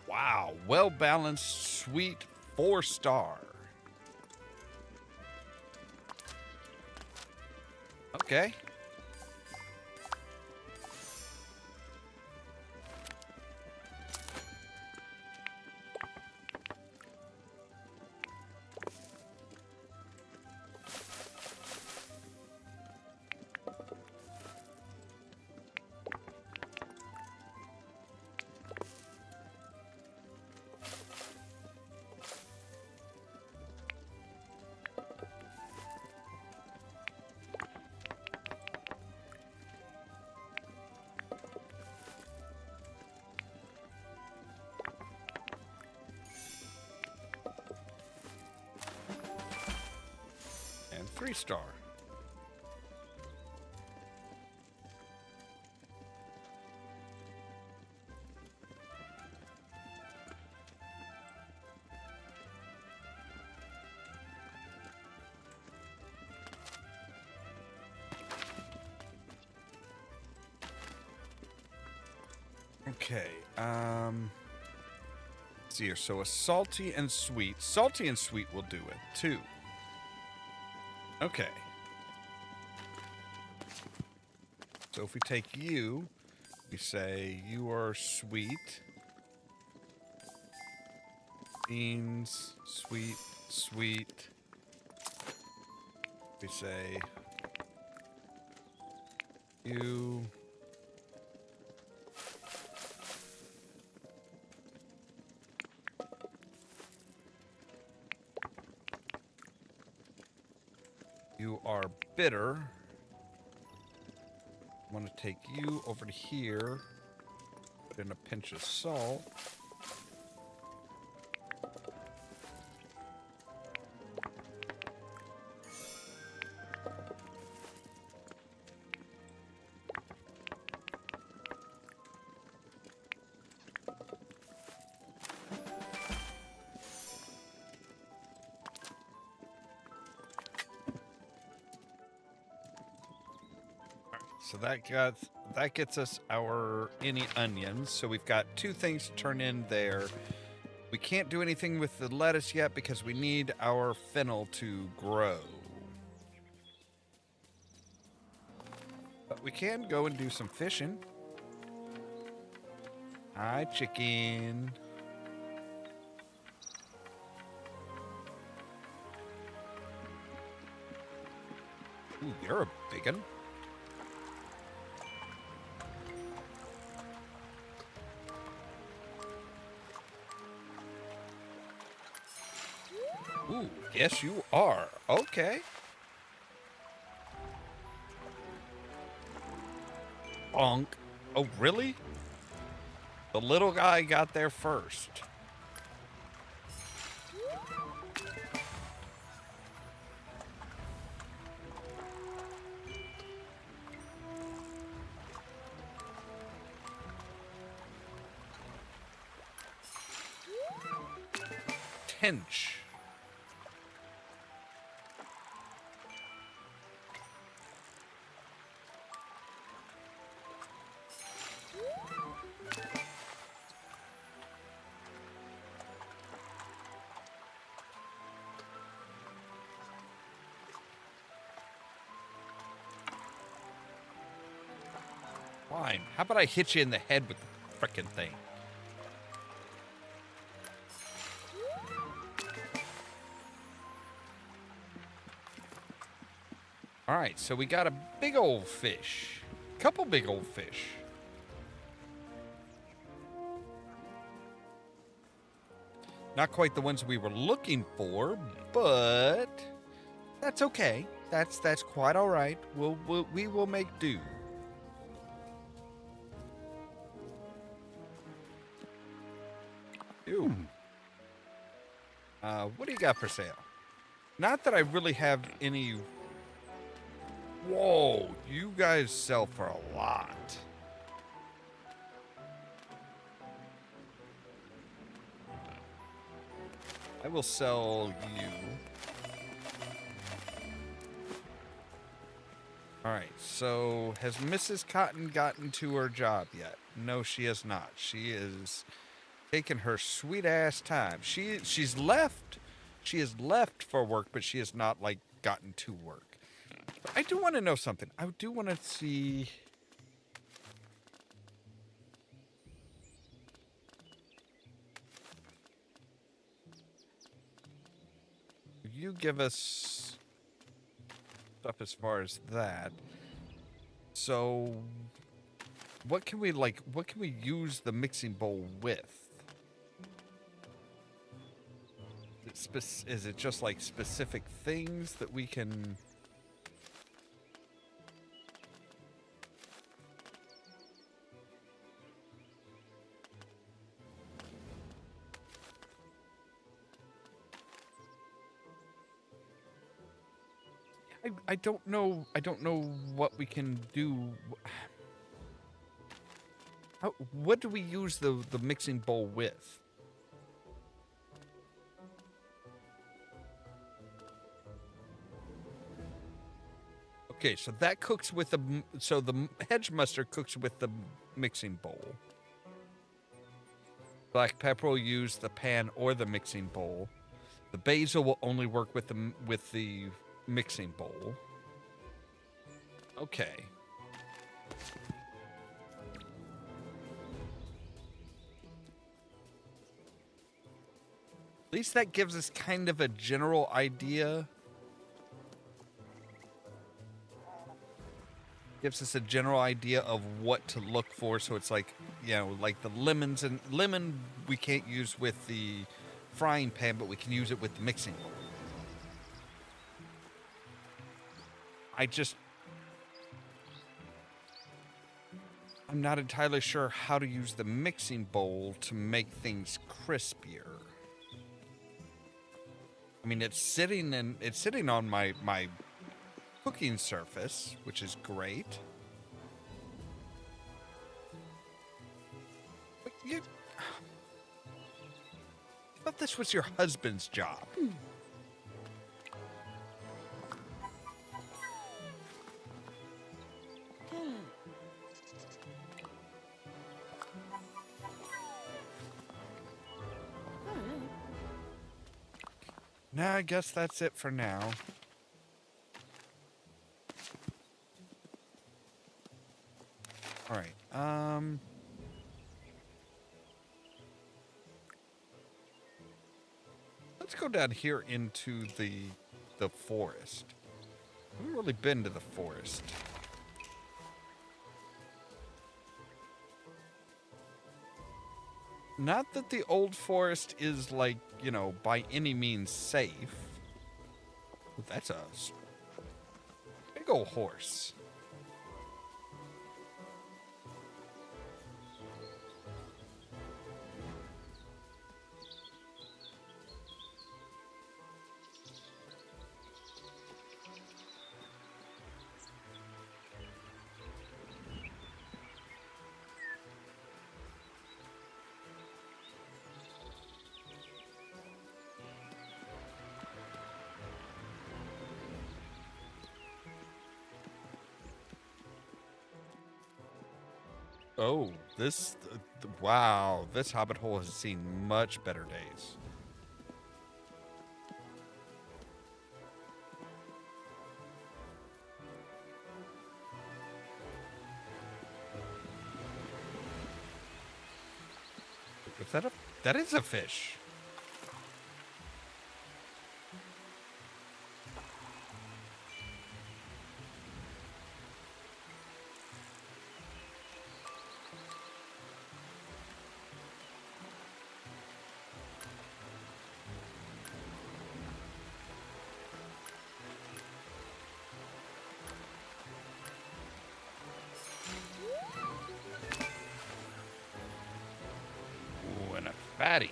Wow, well-balanced, sweet, 4-star. Okay. And 3-star. Okay, let's see here. So a salty and sweet. Salty and sweet will do it, too. Okay. So if we take you, we say you are sweet. Beans, sweet, sweet. We say you... You are bitter. I want to take you over to here. Put in a pinch of salt. So that gets us our any onions. So we've got 2 things to turn in there. We can't do anything with the lettuce yet because we need our fennel to grow. But we can go and do some fishing. Hi, chicken. Ooh, you're a big one. Ooh, yes, you are. Okay. Bonk. Oh, really? The little guy got there first. Tench. Fine. How about I hit you in the head with the frickin' thing? All right, so we got a big old fish. Couple big old fish. Not quite the ones we were looking for, but that's okay. That's quite all right. We will make do. Ew. What do you got for sale? Not that I really have any. Whoa, you guys sell for a lot. I will sell you. All right, so has Mrs. Cotton gotten to her job yet? No, she has not. She is taking her sweet ass time. She's left. She has left for work, but she has not like gotten to work. But I do want to know something. I do want to see. You give us stuff as far as that. So what can we use the mixing bowl with? Is it just like specific things that we can? I don't know. I don't know what we can do. What do we use the mixing bowl with? Okay, so that cooks with the hedge mustard cooks with the mixing bowl. Black pepper will use the pan or the mixing bowl. The basil will only work with the mixing bowl. Okay. At least that gives us kind of a general idea. Gives us a general idea of what to look for. So it's like, you know, like the lemon we can't use with the frying pan, but we can use it with the mixing bowl. I'm not entirely sure how to use the mixing bowl to make things crispier. I mean, it's sitting on my cooking surface, which is great. But I thought this was your husband's job. Nah, I guess that's it for now. All right. Let's go down here into the forest. I haven't really been to the forest. Not that the old forest is, like, you know, by any means safe. Ooh, that's a big old horse. Oh, wow, this hobbit hole has seen much better days. Is that is a fish. Ooh, and a fatty.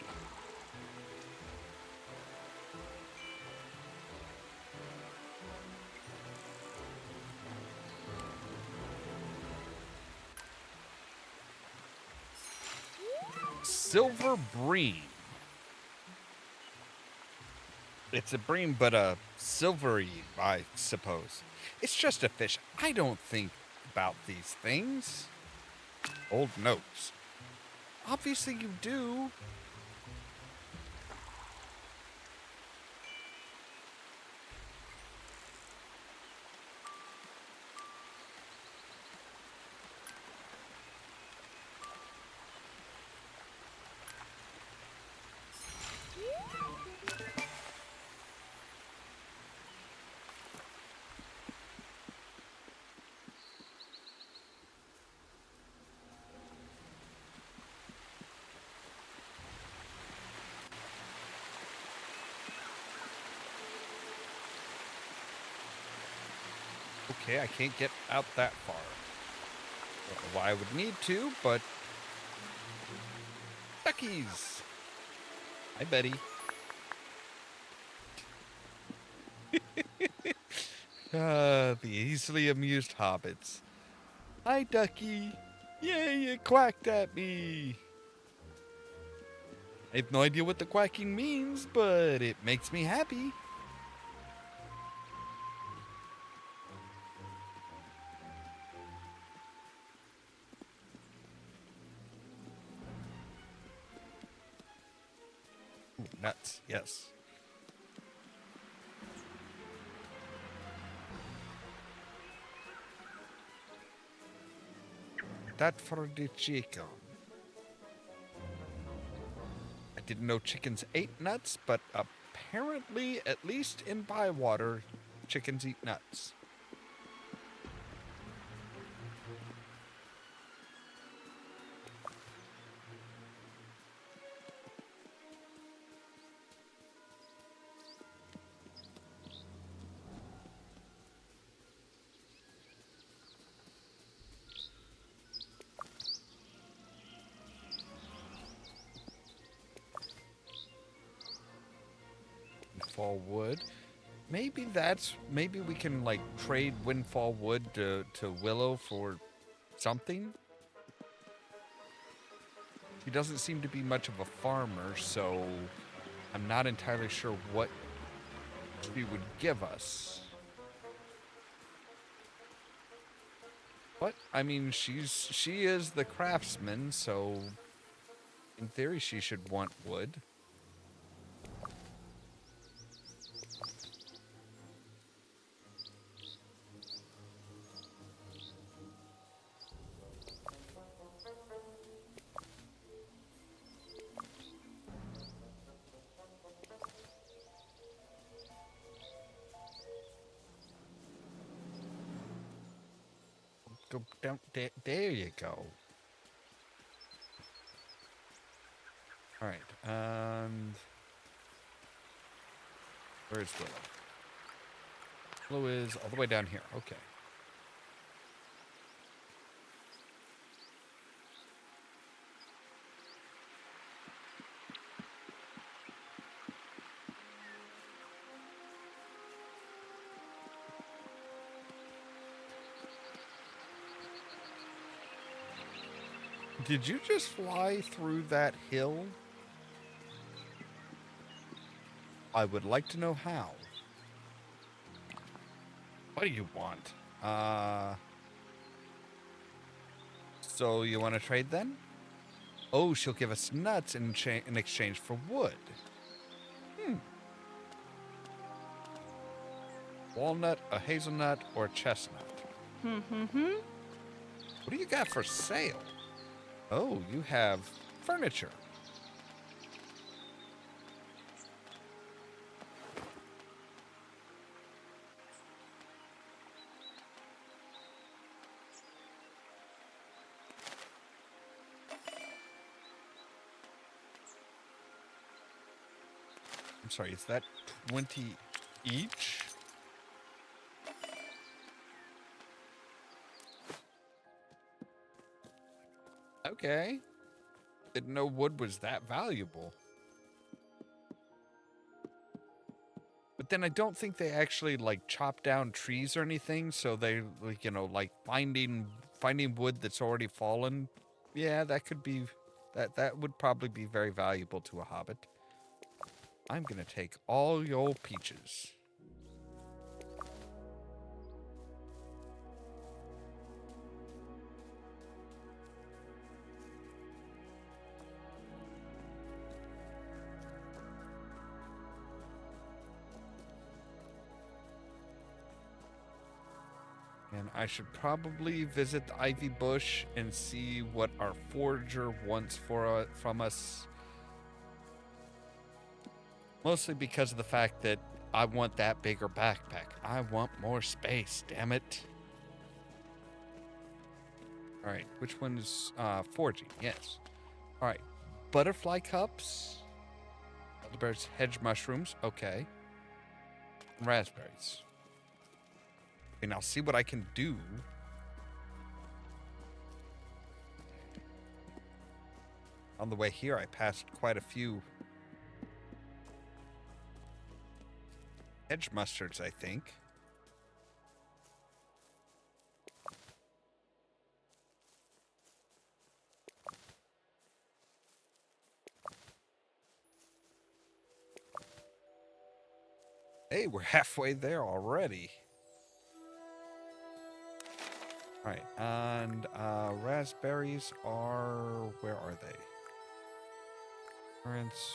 Silver bream. It's a bream, but a silvery, I suppose. It's just a fish. I don't think about these things. Old notes. Obviously you do. Okay, I can't get out that far. Don't know why I would need to, but... Duckies! Hi, Betty. The easily amused hobbits. Hi, Ducky. Yay, you quacked at me. I have no idea what the quacking means, but it makes me happy. Ooh, nuts, yes. That for the chicken. I didn't know chickens ate nuts, but apparently, at least in Bywater, chickens eat nuts. Windfall wood. Maybe we can like trade windfall wood to Willow for something. He doesn't seem to be much of a farmer, so I'm not entirely sure what she would give us. But I mean, she is the craftsman, so in theory she should want wood. Go down. There you go. All right. And where's Willow? Willow is all the way down here. Okay. Did you just fly through that hill? I would like to know how. What do you want? So you want to trade then? Oh, she'll give us nuts in exchange for wood. Walnut, a hazelnut, or a chestnut? What do you got for sale? Oh, you have furniture. I'm sorry, is that 20 each? Okay. Didn't know wood was that valuable. But then I don't think they actually like chop down trees or anything, so they like, you know, like finding wood that's already fallen. Yeah, that could be that would probably be very valuable to a hobbit. I'm going to take all your peaches. And I should probably visit the ivy bush and see what our forager wants from us. Mostly because of the fact that I want that bigger backpack. I want more space, damn it. All right, which one is foraging? Yes. All right, butterfly cups, elderberries, hedge mushrooms. Okay. Raspberries. And I'll see what I can do. On the way here, I passed quite a few hedge mustards, I think. Hey, we're halfway there already. All right, and raspberries are, where are they? Currants.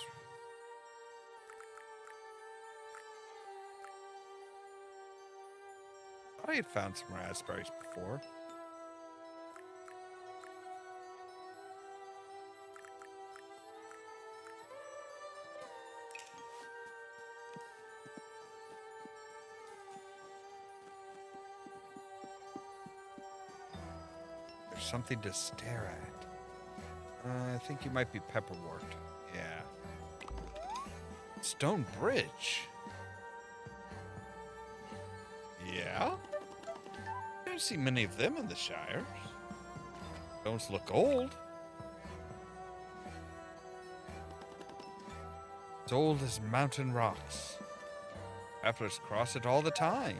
I had found some raspberries before. There's something to stare at. I think you might be pepperwort. Yeah. Stone bridge. Yeah? I don't see many of them in the Shire. Stones look old. As old as mountain rocks. Travelers cross it all the time.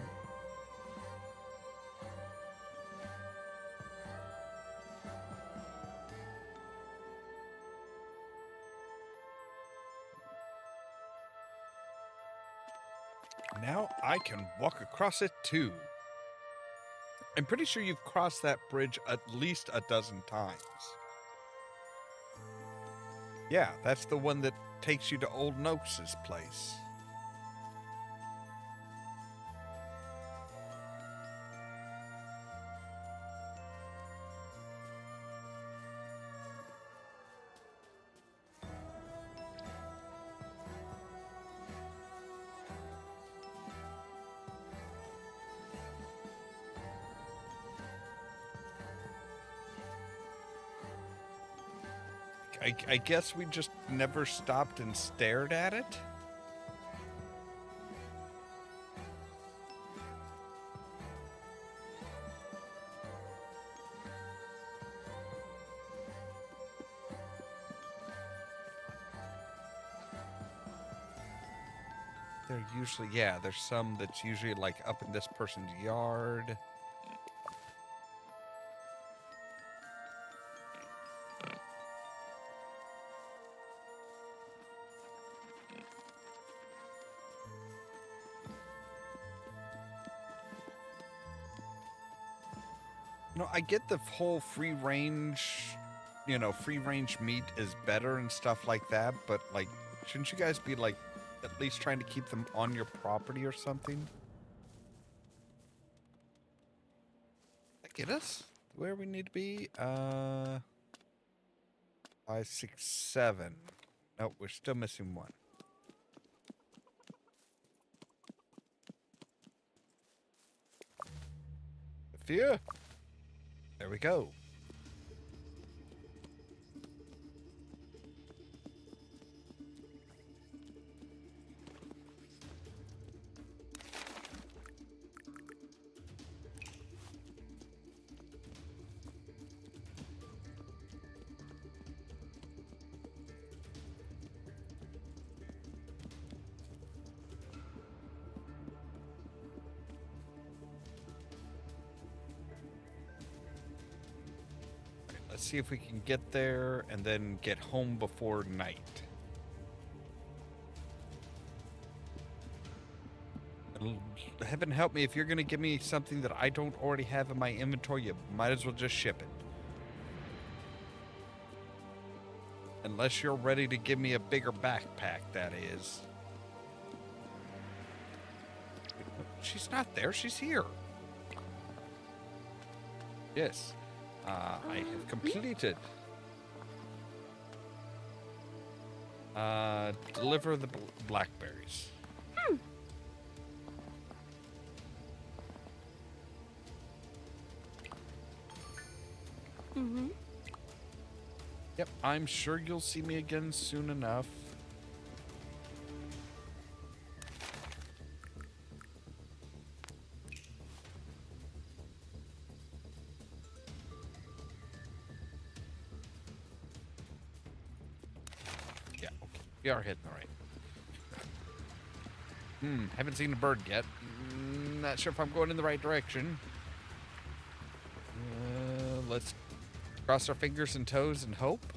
Now I can walk across it too. I'm pretty sure you've crossed that bridge at least a dozen times. Yeah, that's the one that takes you to Old Noakes' place. I guess we just never stopped and stared at it. They're usually, yeah, there's some that's usually like up in this person's yard. No, I get the whole free range, free range meat is better and stuff like that, but like, shouldn't you guys be like at least trying to keep them on your property or something? That get us where we need to be? 5, 6, 7. Nope, we're still missing one. Sophia. There we go. Let's see if we can get there and then get home before night. Heaven help me, if you're going to give me something that I don't already have in my inventory, you might as well just ship it. Unless you're ready to give me a bigger backpack, that is. She's not there, she's here. Yes. I have completed. Deliver the blackberries. Mm-hmm. Yep, I'm sure you'll see me again soon enough. Yeah, okay. We are heading all right. Haven't seen a bird yet. Not sure if I'm going in the right direction. Let's cross our fingers and toes and hope.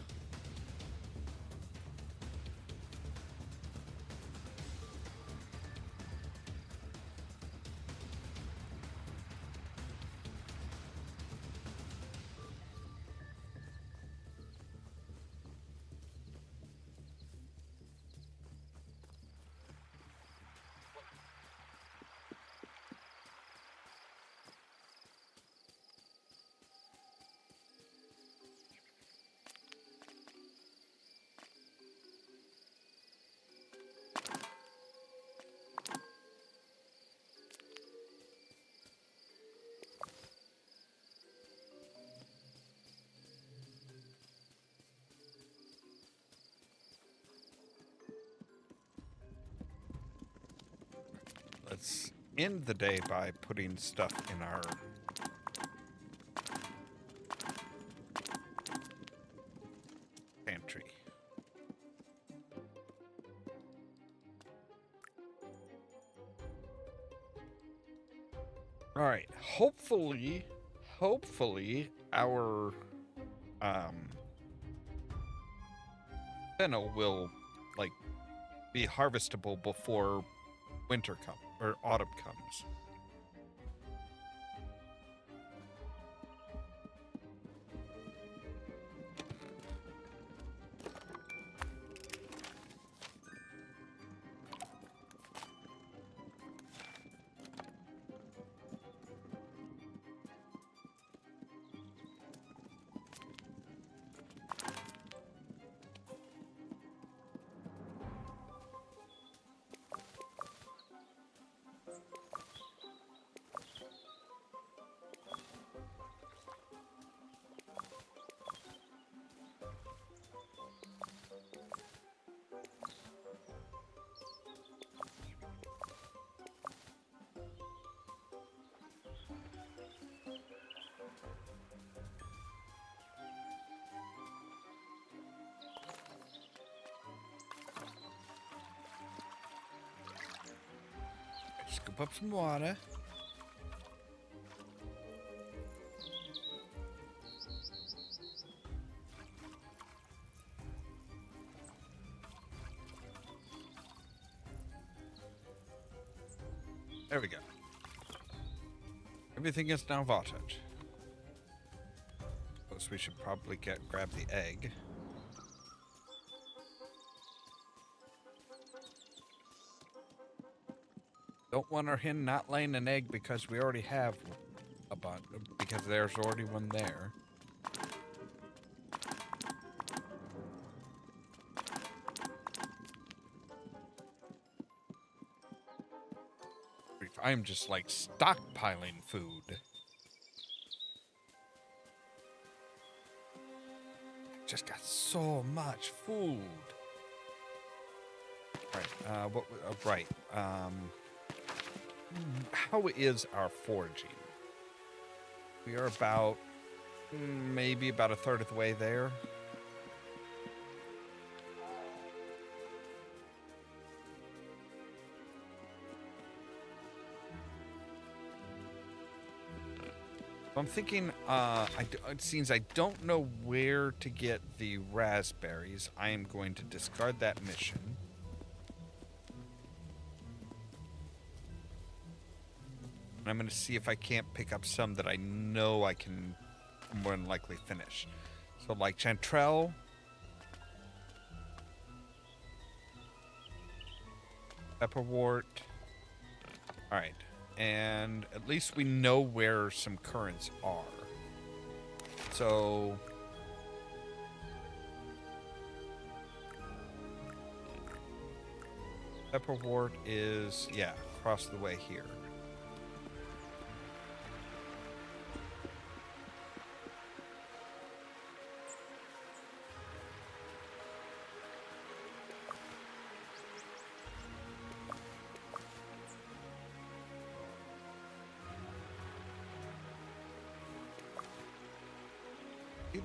Let's end the day by putting stuff in our pantry. All right. Hopefully our fennel will like be harvestable before winter comes or autumn comes. Scoop up some water. There we go. Everything is now watered. Suppose we should probably grab the egg. Don't want our hen not laying an egg because we already have a bunch, because there's already one there. I'm just like stockpiling food. Just got so much food. Right. How is our foraging? We are about, maybe about a third of the way there. I'm thinking, it seems I don't know where to get the raspberries. I am going to discard that mission. And I'm going to see if I can't pick up some that I know I can more than likely finish. So like chanterelle. Pepperwort. Alright. And at least we know where some currants are. So pepperwort is, yeah, across the way here.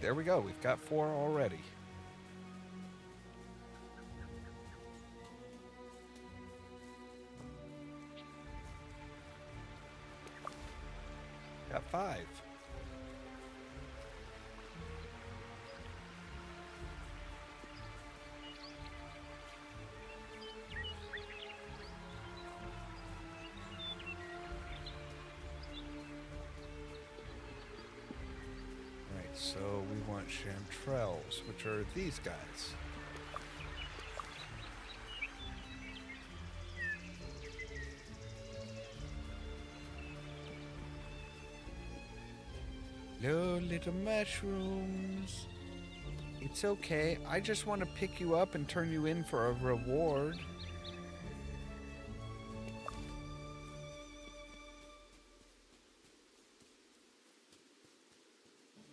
There we go. We've got 4 already. Got 5. So we want chanterelles, which are these guys. Hello, little mushrooms. It's okay. I just want to pick you up and turn you in for a reward.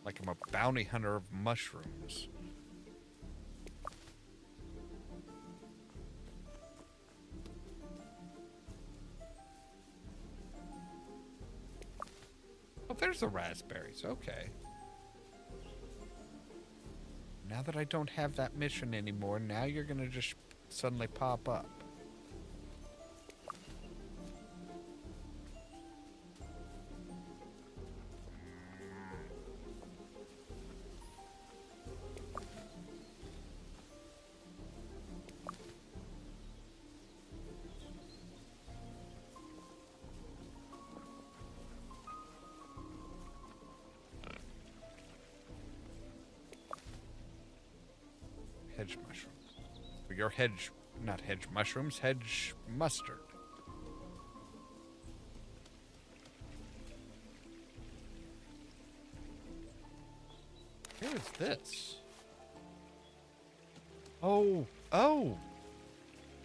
Like I'm a bounty hunter of mushrooms. Oh, there's the raspberries. Okay. Now that I don't have that mission anymore, now you're gonna just suddenly pop up. Hedge mushrooms. Or your hedge, not hedge mushrooms, hedge mustard. Where is this? Oh.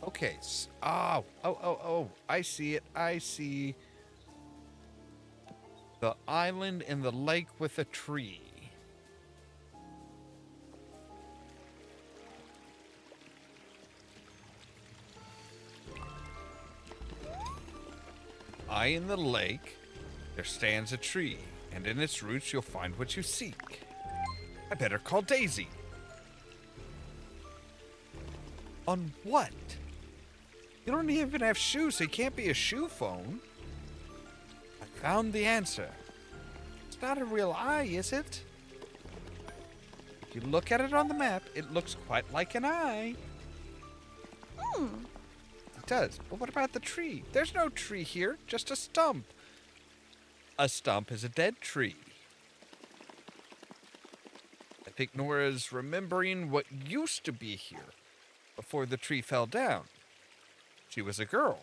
Okay. Oh. I see it. I see the island in the lake with a tree. In the lake, there stands a tree, and in its roots you'll find what you seek. I better call Daisy. On what? You don't even have shoes, so you can't be a shoe phone. I found the answer. It's not a real eye, is it? If you look at it on the map, it looks quite like an eye. It does, but what about the tree? There's no tree here, just a stump. A stump is a dead tree. I think Nora's remembering what used to be here before the tree fell down. She was a girl,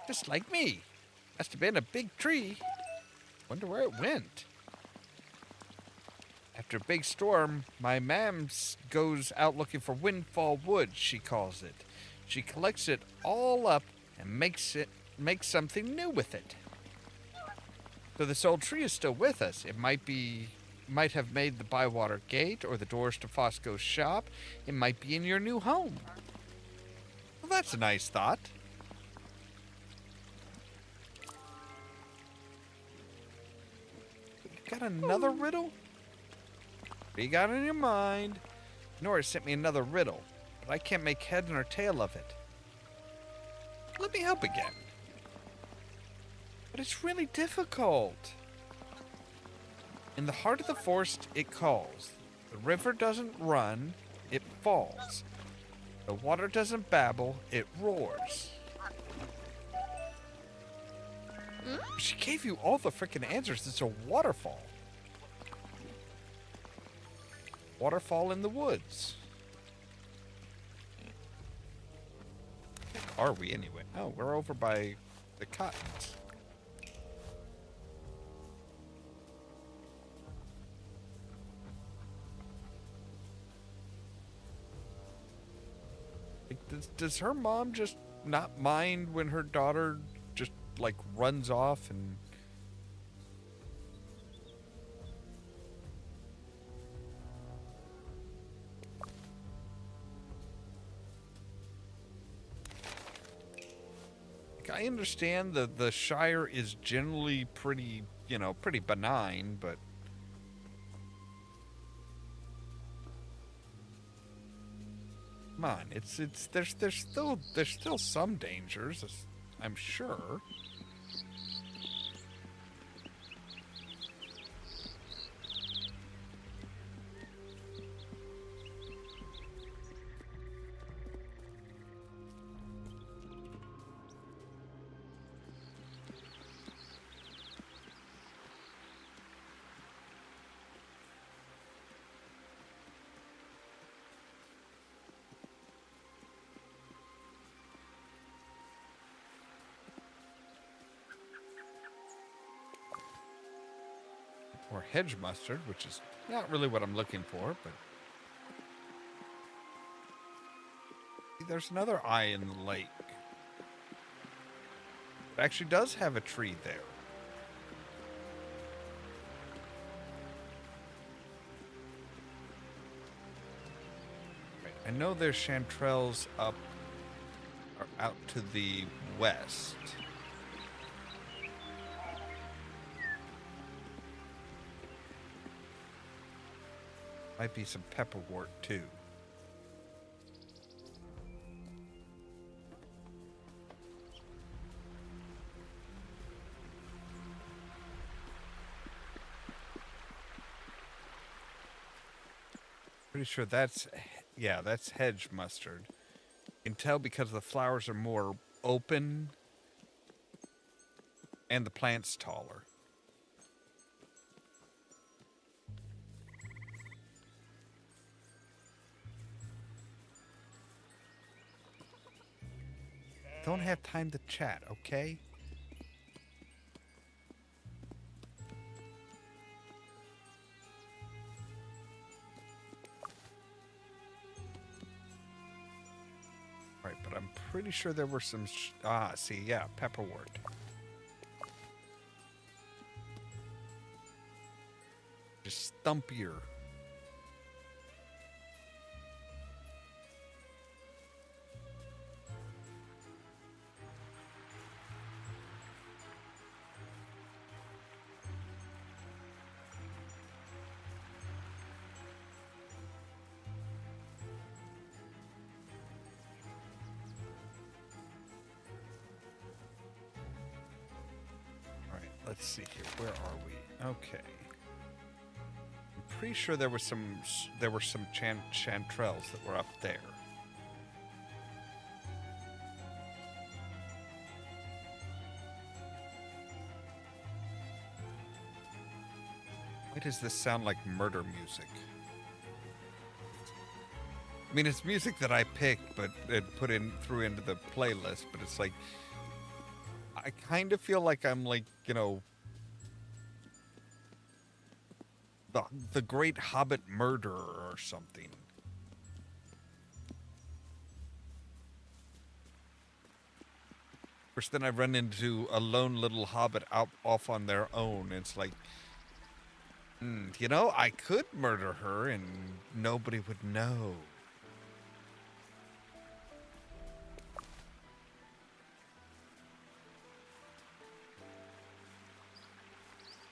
just like me. Must have been a big tree. Wonder where it went. After a big storm, my mam goes out looking for windfall wood, she calls it. She collects it all up and makes something new with it. So this old tree is still with us. It might have made the Bywater Gate or the doors to Fosco's shop. It might be in your new home. Well, that's a nice thought. You got another riddle? What do you got in your mind? Nora sent me another riddle, but I can't make head nor tail of it. Let me help again. But it's really difficult. In the heart of the forest, it calls. The river doesn't run, it falls. The water doesn't babble, it roars. She gave you all the freaking answers. It's a waterfall. Waterfall in the woods. Where are we anyway? Oh, we're over by the cottons. Like, does her mom just not mind when her daughter just like runs off and I understand the Shire is generally pretty, pretty benign, but come on, there's still some dangers, I'm sure. Or hedge mustard, which is not really what I'm looking for, but there's another eye in the lake. It actually does have a tree there. Right. I know there's chanterelles up or out to the west. Might be some pepperwort, too. Pretty sure that's hedge mustard. You can tell because the flowers are more open and the plant's taller. Don't have time to chat, okay? Right, but I'm pretty sure there were some... pepperwort. Just stumpier. let's see here. Where are we? Okay. I'm pretty sure there were some chanterelles that were up there. Why does this sound like murder music? I mean, it's music that I picked, but it threw into the playlist. But it's like, I kind of feel like I'm like, you know, the Great Hobbit Murderer or something. Of course, then I run into a lone little hobbit out off on their own. It's like, you know, I could murder her and nobody would know.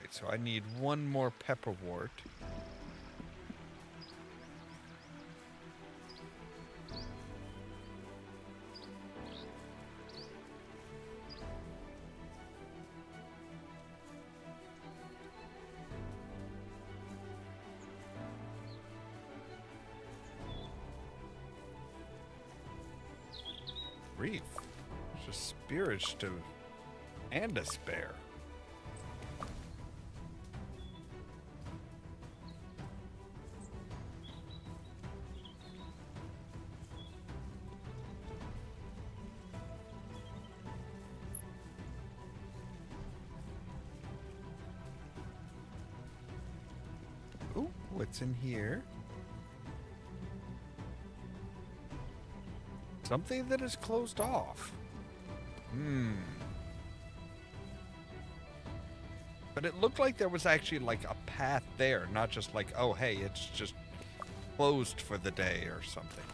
Okay, so I need one more pepperwort. Reef. There's a spearage to and a spare. Ooh, what's in here? Something that is closed off. But it looked like there was actually like a path there, not just like, oh, hey, it's just closed for the day or something.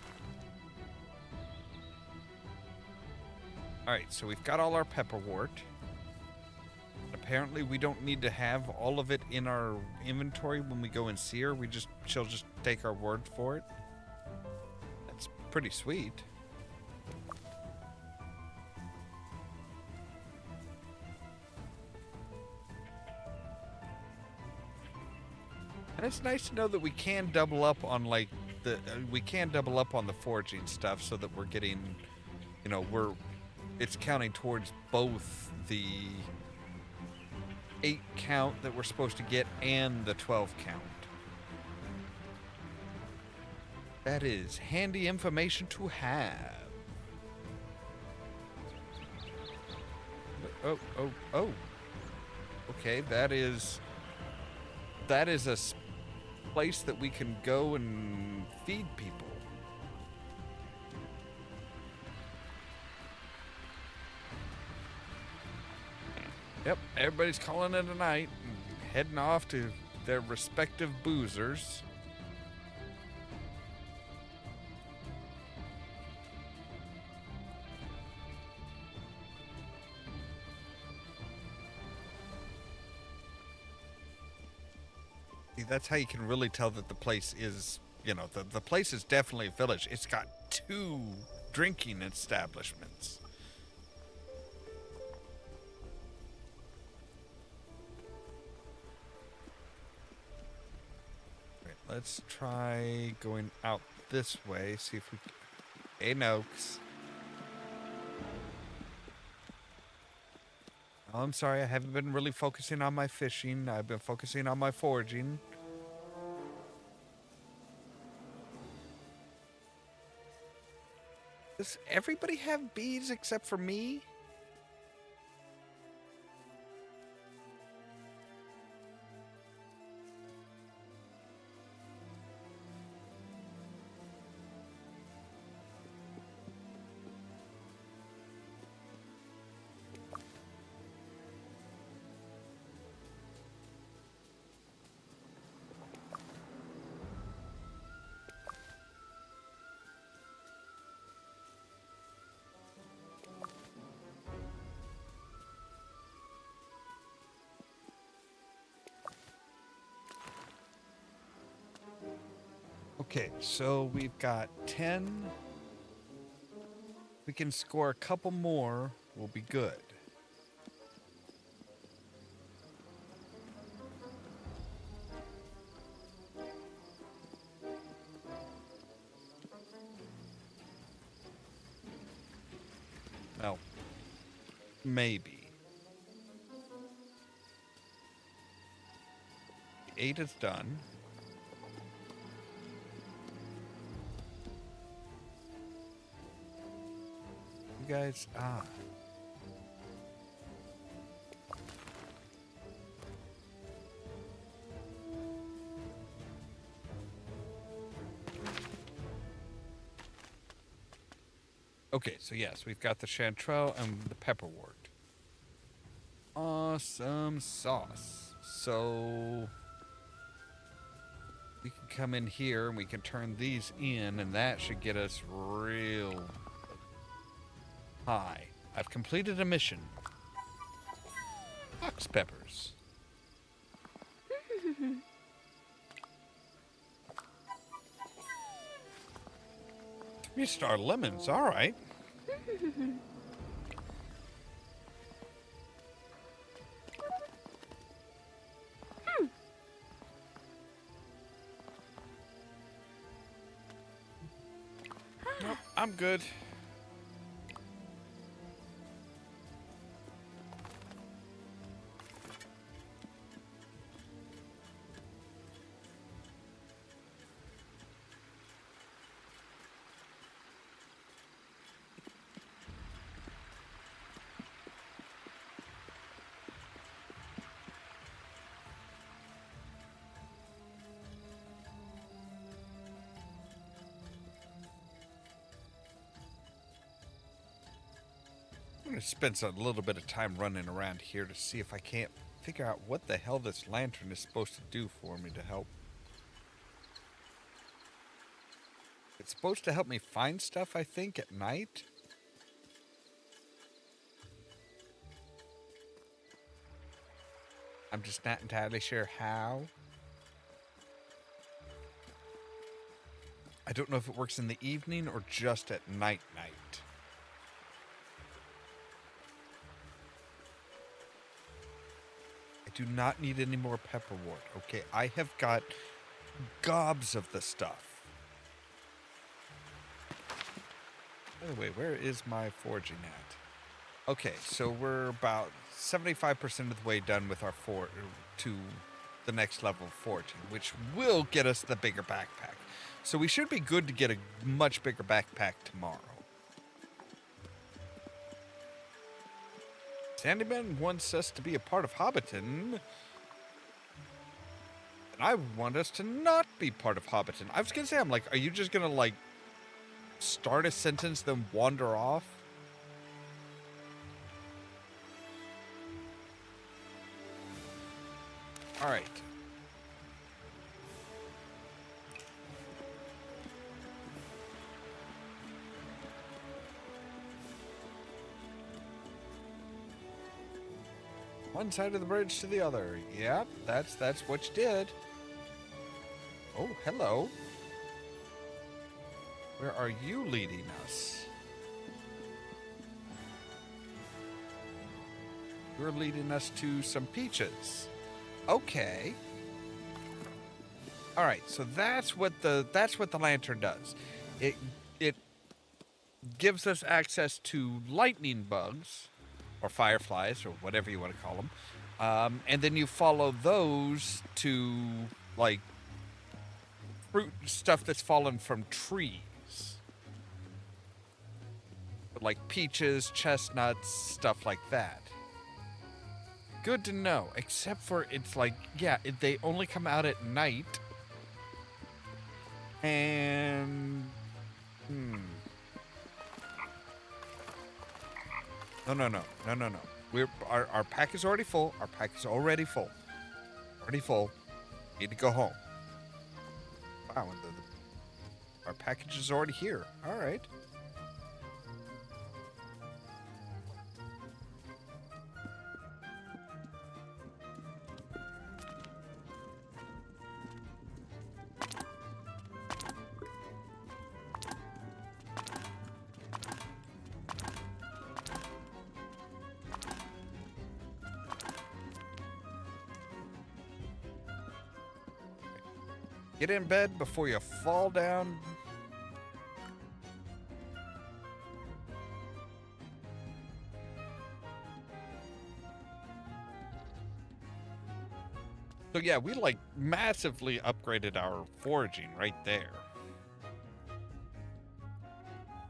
All right, so we've got all our pepperwort. Apparently, we don't need to have all of it in our inventory when we go and see her. She'll just take our word for it. That's pretty sweet. And it's nice to know that we can double up on like the foraging stuff, so that we're getting, you know, it's counting towards both the 8 count that we're supposed to get and the 12 count. That is handy information to have. Oh. Okay, that is a place that we can go and feed people. Yep, everybody's calling it a night and heading off to their respective boozers. That's how you can really tell that the place is, you know, the place is definitely a village. It's got 2 drinking establishments. Right, let's try going out this way, see if we can... Hey, Noakes. Oh, I'm sorry, I haven't been really focusing on my fishing. I've been focusing on my foraging. Does everybody have bees except for me? Okay, so we've got 10. We can score a couple more, we'll be good. Maybe. 8 is done. You guys, Okay, so yes, we've got the chanterelle and the pepperwort. Awesome sauce. So we can come in here and we can turn these in, and that should get us real high. I've completed a mission. Fox peppers. 3-star lemons, all right. Nope, I'm good. I'm going to spend a little bit of time running around here to see if I can't figure out what the hell this lantern is supposed to do for me to help. It's supposed to help me find stuff, I think, at night. I'm just not entirely sure how. I don't know if it works in the evening or just at night. I do not need any more pepperwort, okay? I have got gobs of the stuff. By the way, where is my foraging at? Okay, so we're about 75% of the way done with our to the next level of foraging, which will get us the bigger backpack. So we should be good to get a much bigger backpack tomorrow. Sandyman wants us to be a part of Hobbiton. And I want us to not be part of Hobbiton. I was going to say, I'm like, are you just going to, like, start a sentence, then wander off? All right. One side of the bridge to the other. Yep, that's what you did. Oh, hello. Where are you leading us? You're leading us to some peaches. Okay. All right, so that's what the lantern does. It gives us access to lightning bugs, or fireflies, or whatever you want to call them, and then you follow those to like fruit stuff that's fallen from trees, like peaches, chestnuts, stuff like that. Good to know, except for it's like, yeah, they only come out at night. And... No. Our pack is already full. Our pack is already full. Already full. Need to go home. Wow, our package is already here. All right. Get in bed before you fall down. So yeah, we like massively upgraded our foraging right there.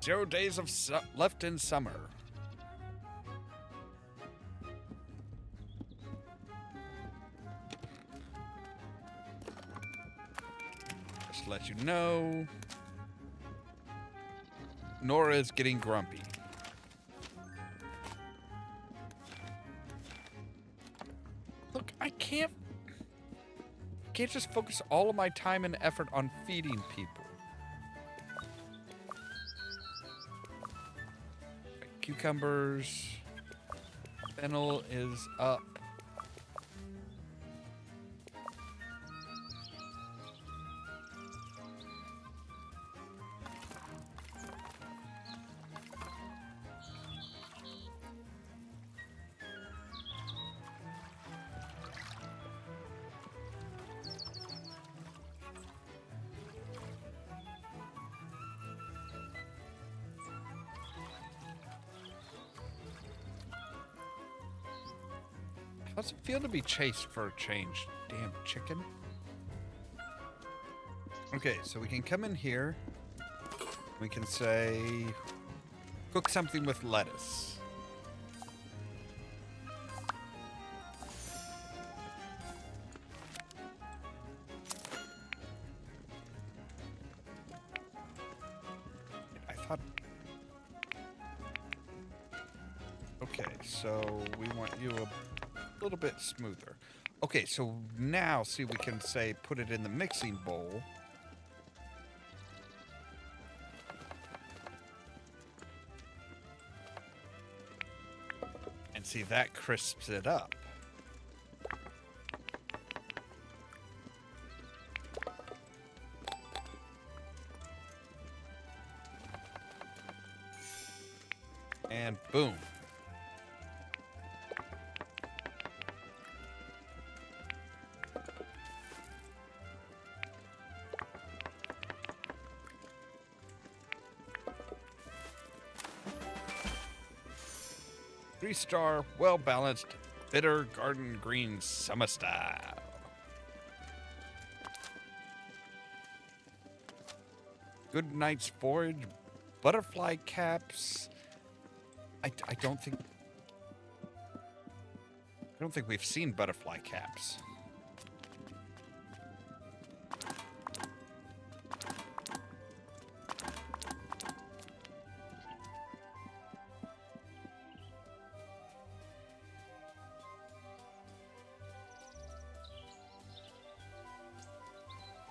0 days of left in summer. Just to let you know, Nora is getting grumpy. Look, I can't just focus all of my time and effort on feeding people. Cucumbers. Fennel is up. How's it feel to be chased for a change? Damn chicken. Okay, so we can come in here. We can say, cook something with lettuce. I thought... Okay, so we want you a little bit smoother. Okay, so now see, we can say put it in the mixing bowl. And see, that crisps it up. And boom. Three-star, well-balanced, bitter garden green summer style. Good night's forage, butterfly caps. I don't think we've seen butterfly caps.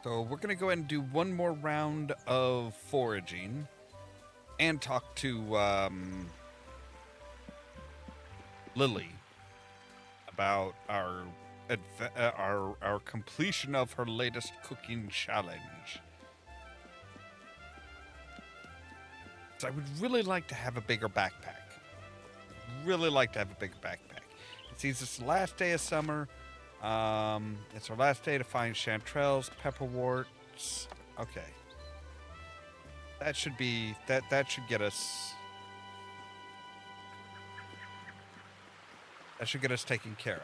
So we're going to go ahead and do one more round of foraging and talk to Lily about our completion of her latest cooking challenge. So I would really like to have a bigger backpack. Really like to have a bigger backpack. It seems it's the last day of summer. It's our last day to find chanterelles, pepperworts. Okay. That should be, that should get us, that should get us taken care of.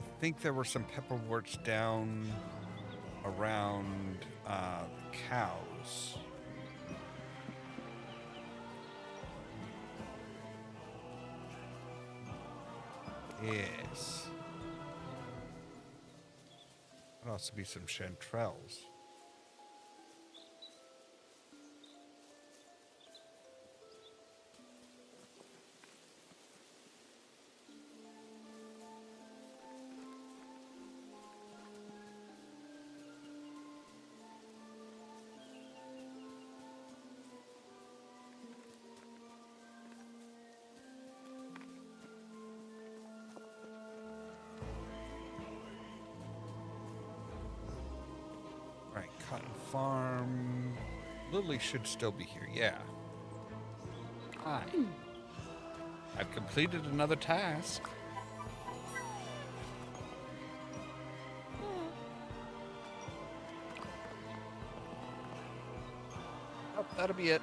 I think there were some pepperworts down around the cows. Yes. Could also be some chanterelles. farm. Lily should still be here, yeah. Hi. I've completed another task. Oh, that'll be it.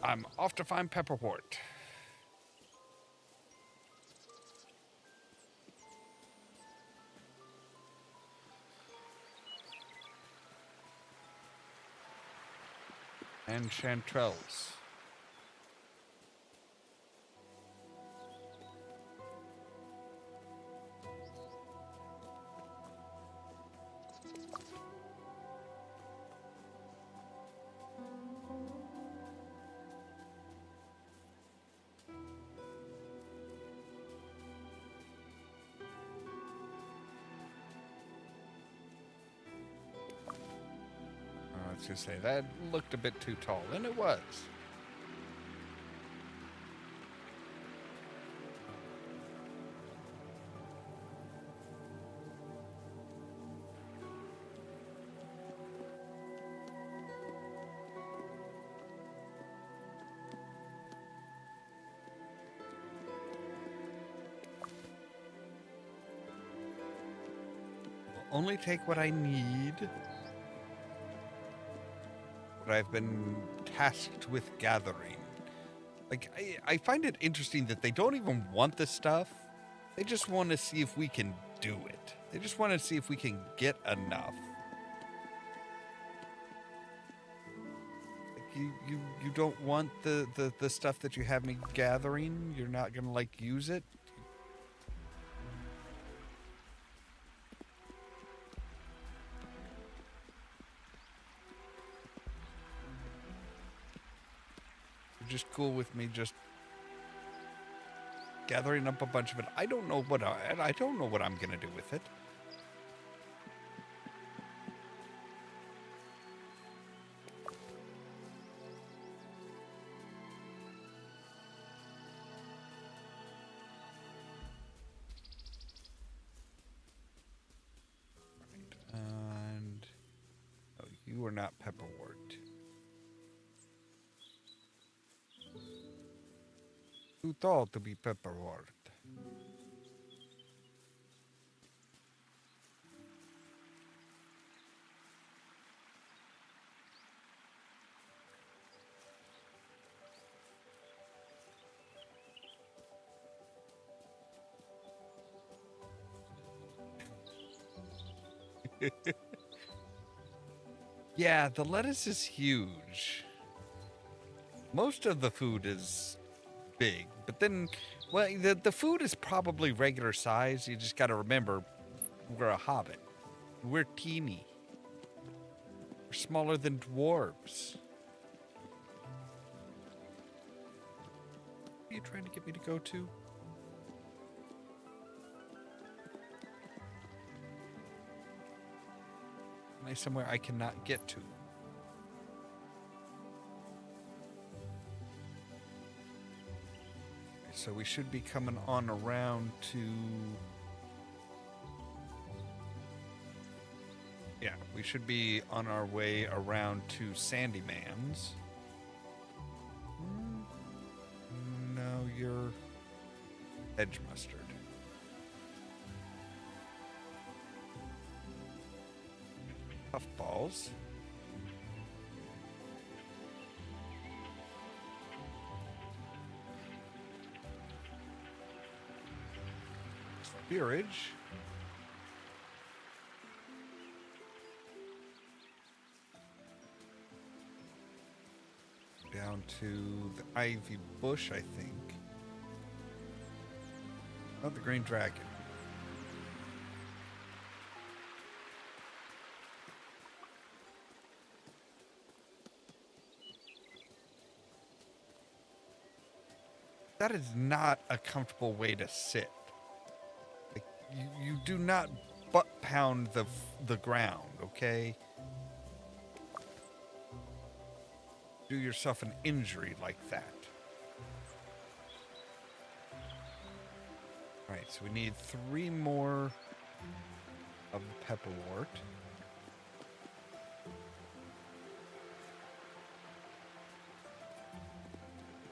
I'm off to find Pepperwort. And chanterelles. I was gonna say that looked a bit too tall, and it was. Will only take what I need. What I've been tasked with gathering. Like, I find it interesting that they don't even want this stuff. They just want to see if we can do it. They just want to see if we can get enough. Like you don't want the stuff that you have me gathering? You're not going to, like, use it? Just cool with me just gathering up a bunch of it. I don't know what I don't know what I'm gonna do with it. Right, and oh, you are not Pepperwort. Too tall to be Pepperwort. Yeah, the lettuce is huge. Most of the food is big, but then, well, the food is probably regular size. You just got to remember, we're a hobbit. We're teeny. We're smaller than dwarves. What are you trying to get me to go to? Am I somewhere I cannot get to? So we should be coming on around to... Yeah, we should be on our way around to Sandyman's. No, you're Edge Mustard. Puffballs. Spearage. Down to the ivy bush, I think. Oh, the green dragon. That is not a comfortable way to sit. Like, you do not butt pound the ground, okay? Do yourself an injury like that. Alright, so we need 3 more of the pepperwort.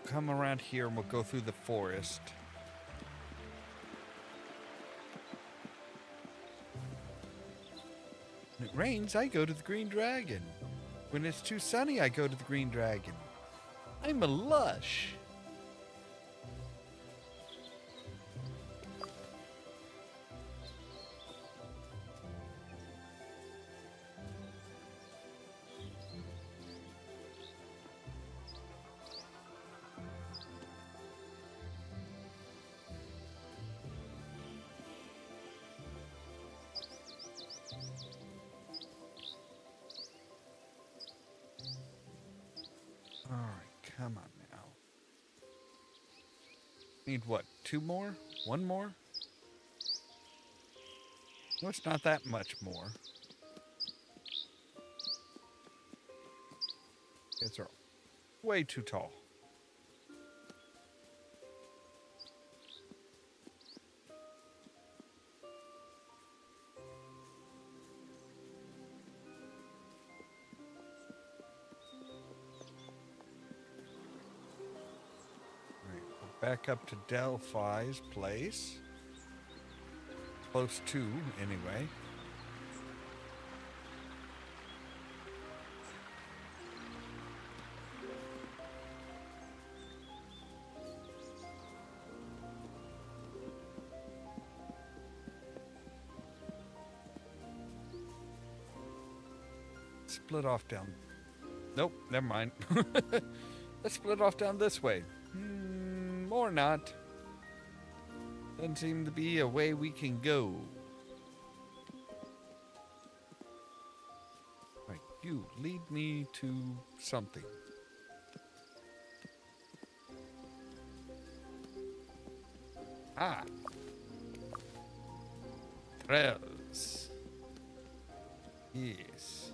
come around here and we'll go through the forest. When it rains, I go to the Green Dragon. When it's too sunny, I go to the Green Dragon. I'm a lush. All right, come on now. Need what? 2 more? 1 more? No, it's not that much more. Guys are way too tall. Back up to Delphi's place. Close to, anyway. Split off down. Nope, never mind. Let's split off down this way. Or not. Doesn't seem to be a way we can go. Right, you lead me to something. Ah. Trails. Yes.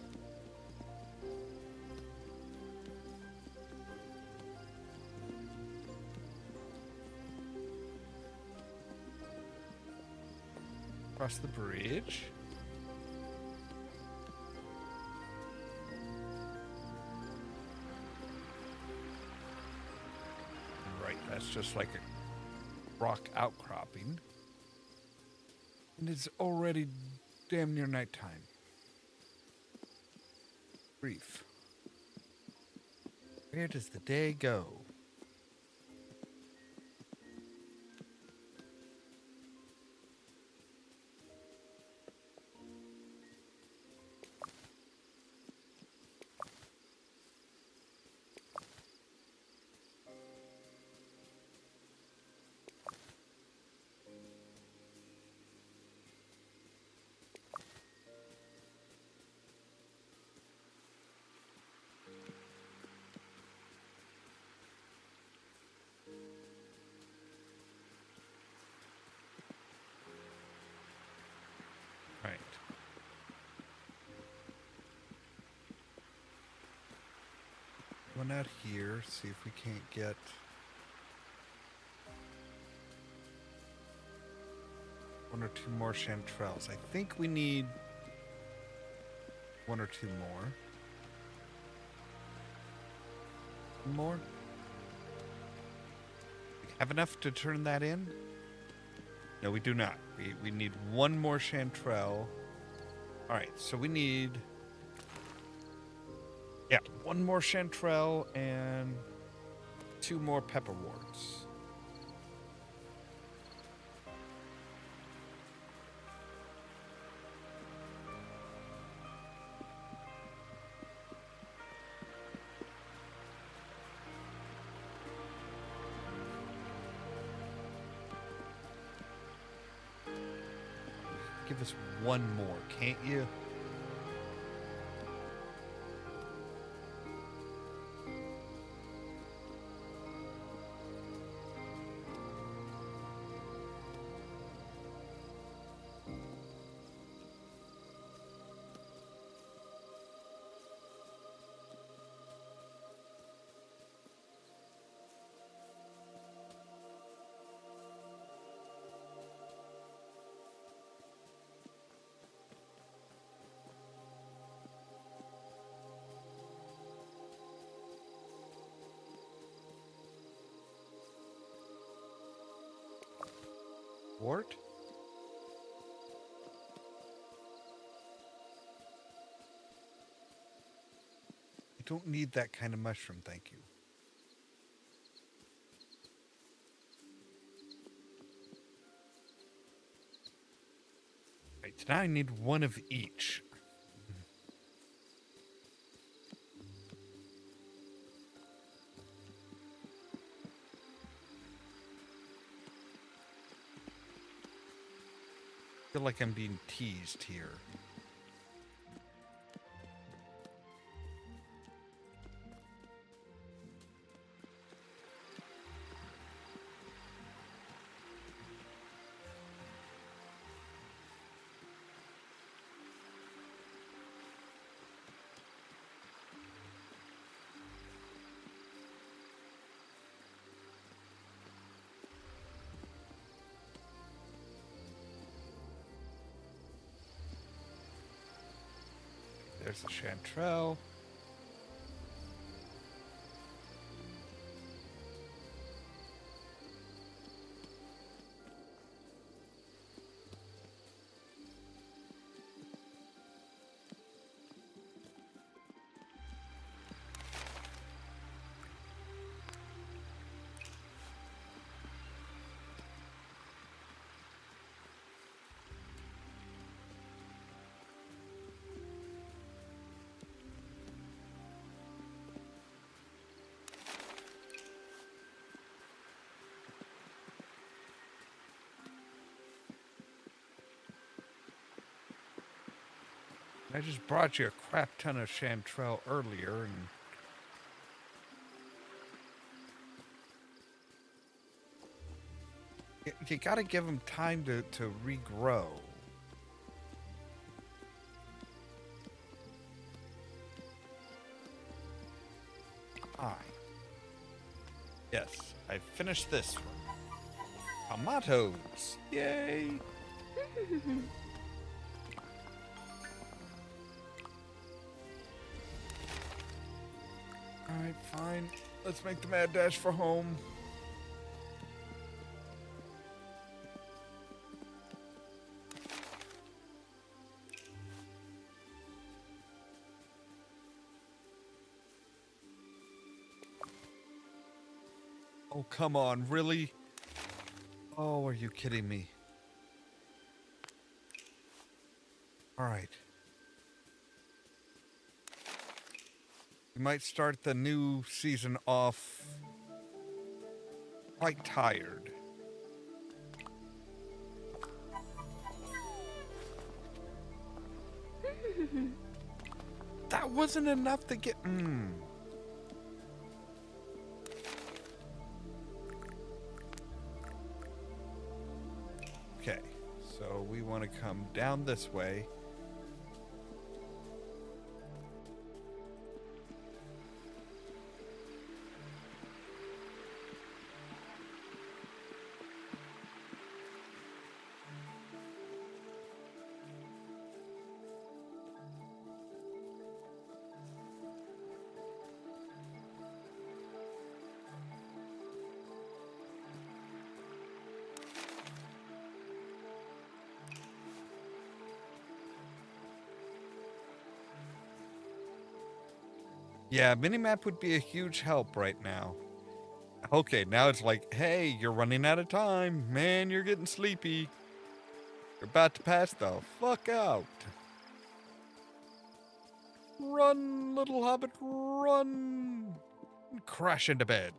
Across the bridge. Right, that's just like a rock outcropping. And it's already damn near nighttime. Brief. Where does the day go? Right. One out here, see if we can't get one or two more chanterelles. I think we need 1 or 2 more. One more? We have enough to turn that in? No, we do not. We need 1 more chanterelle. All right, so we need 1 more chanterelle and 2 more pepperworts. Give us 1 more, can't you? wart? I don't need that kind of mushroom, thank you. Right, so now I need one of each. I feel like I'm being teased here. There's the chanterelle. I just brought you a crap ton of chanterelle earlier, and you gotta give them time to regrow. Fine. Yes, I finished this one. Tomatoes! Yay! Alright, fine. Let's make the mad dash for home. Oh, come on, really? Oh, are you kidding me? Alright. We might start the new season off quite tired. That wasn't enough to get... Okay, so we want to come down this way. Yeah, minimap would be a huge help right now. Okay, now it's like, hey, you're running out of time. Man, you're getting sleepy. You're about to pass the fuck out. Run, little hobbit, run. Crash into bed.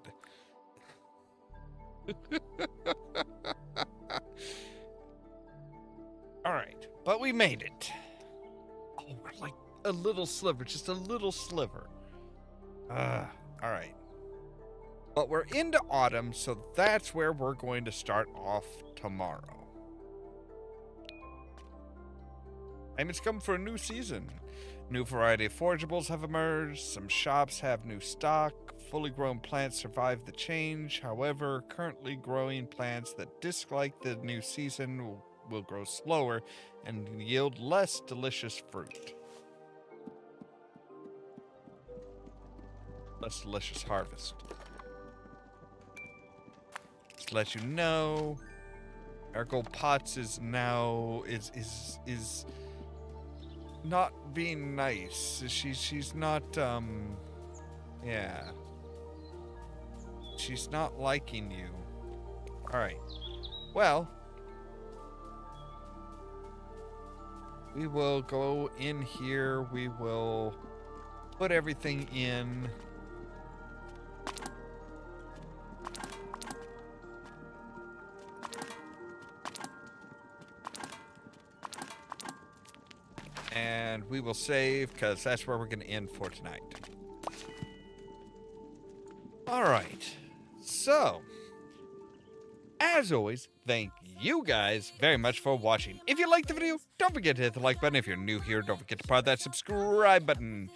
All right, but we made it. Oh, we're like a little sliver, just a little sliver. All right. But we're into autumn, so that's where we're going to start off tomorrow. And it's come for a new season. New variety of forageables have emerged. Some shops have new stock. Fully grown plants survive the change. However, currently growing plants that dislike the new season will grow slower and yield less delicious fruit. Less delicious harvest. Just to let you know. Marigold Potts is now is not being nice. She's not yeah. She's not liking you. All right. Well, we will go in here. We will put everything in. And we will save, because that's where we're going to end for tonight. All right. So, as always, thank you guys very much for watching. If you liked the video, don't forget to hit the like button. If you're new here, don't forget to press that subscribe button.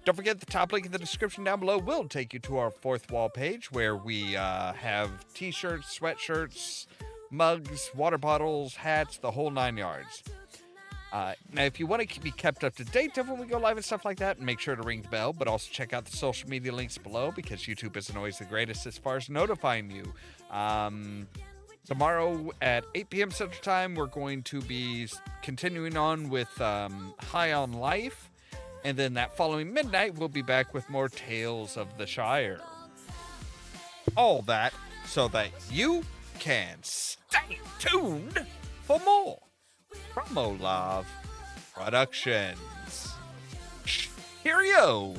Don't forget the top link in the description down below will take you to our fourth wall page where we have t-shirts, sweatshirts, mugs, water bottles, hats, the whole 9 yards. Now, if you want to be kept up to date of when we go live and stuff like that, make sure to ring the bell, but also check out the social media links below because YouTube isn't always the greatest as far as notifying you. Tomorrow at 8 p.m. Central Time, we're going to be continuing on with High on Life, and then that following midnight, we'll be back with more Tales of the Shire. All that so that you can stay tuned for more from Ollamh Productions. Cheerio!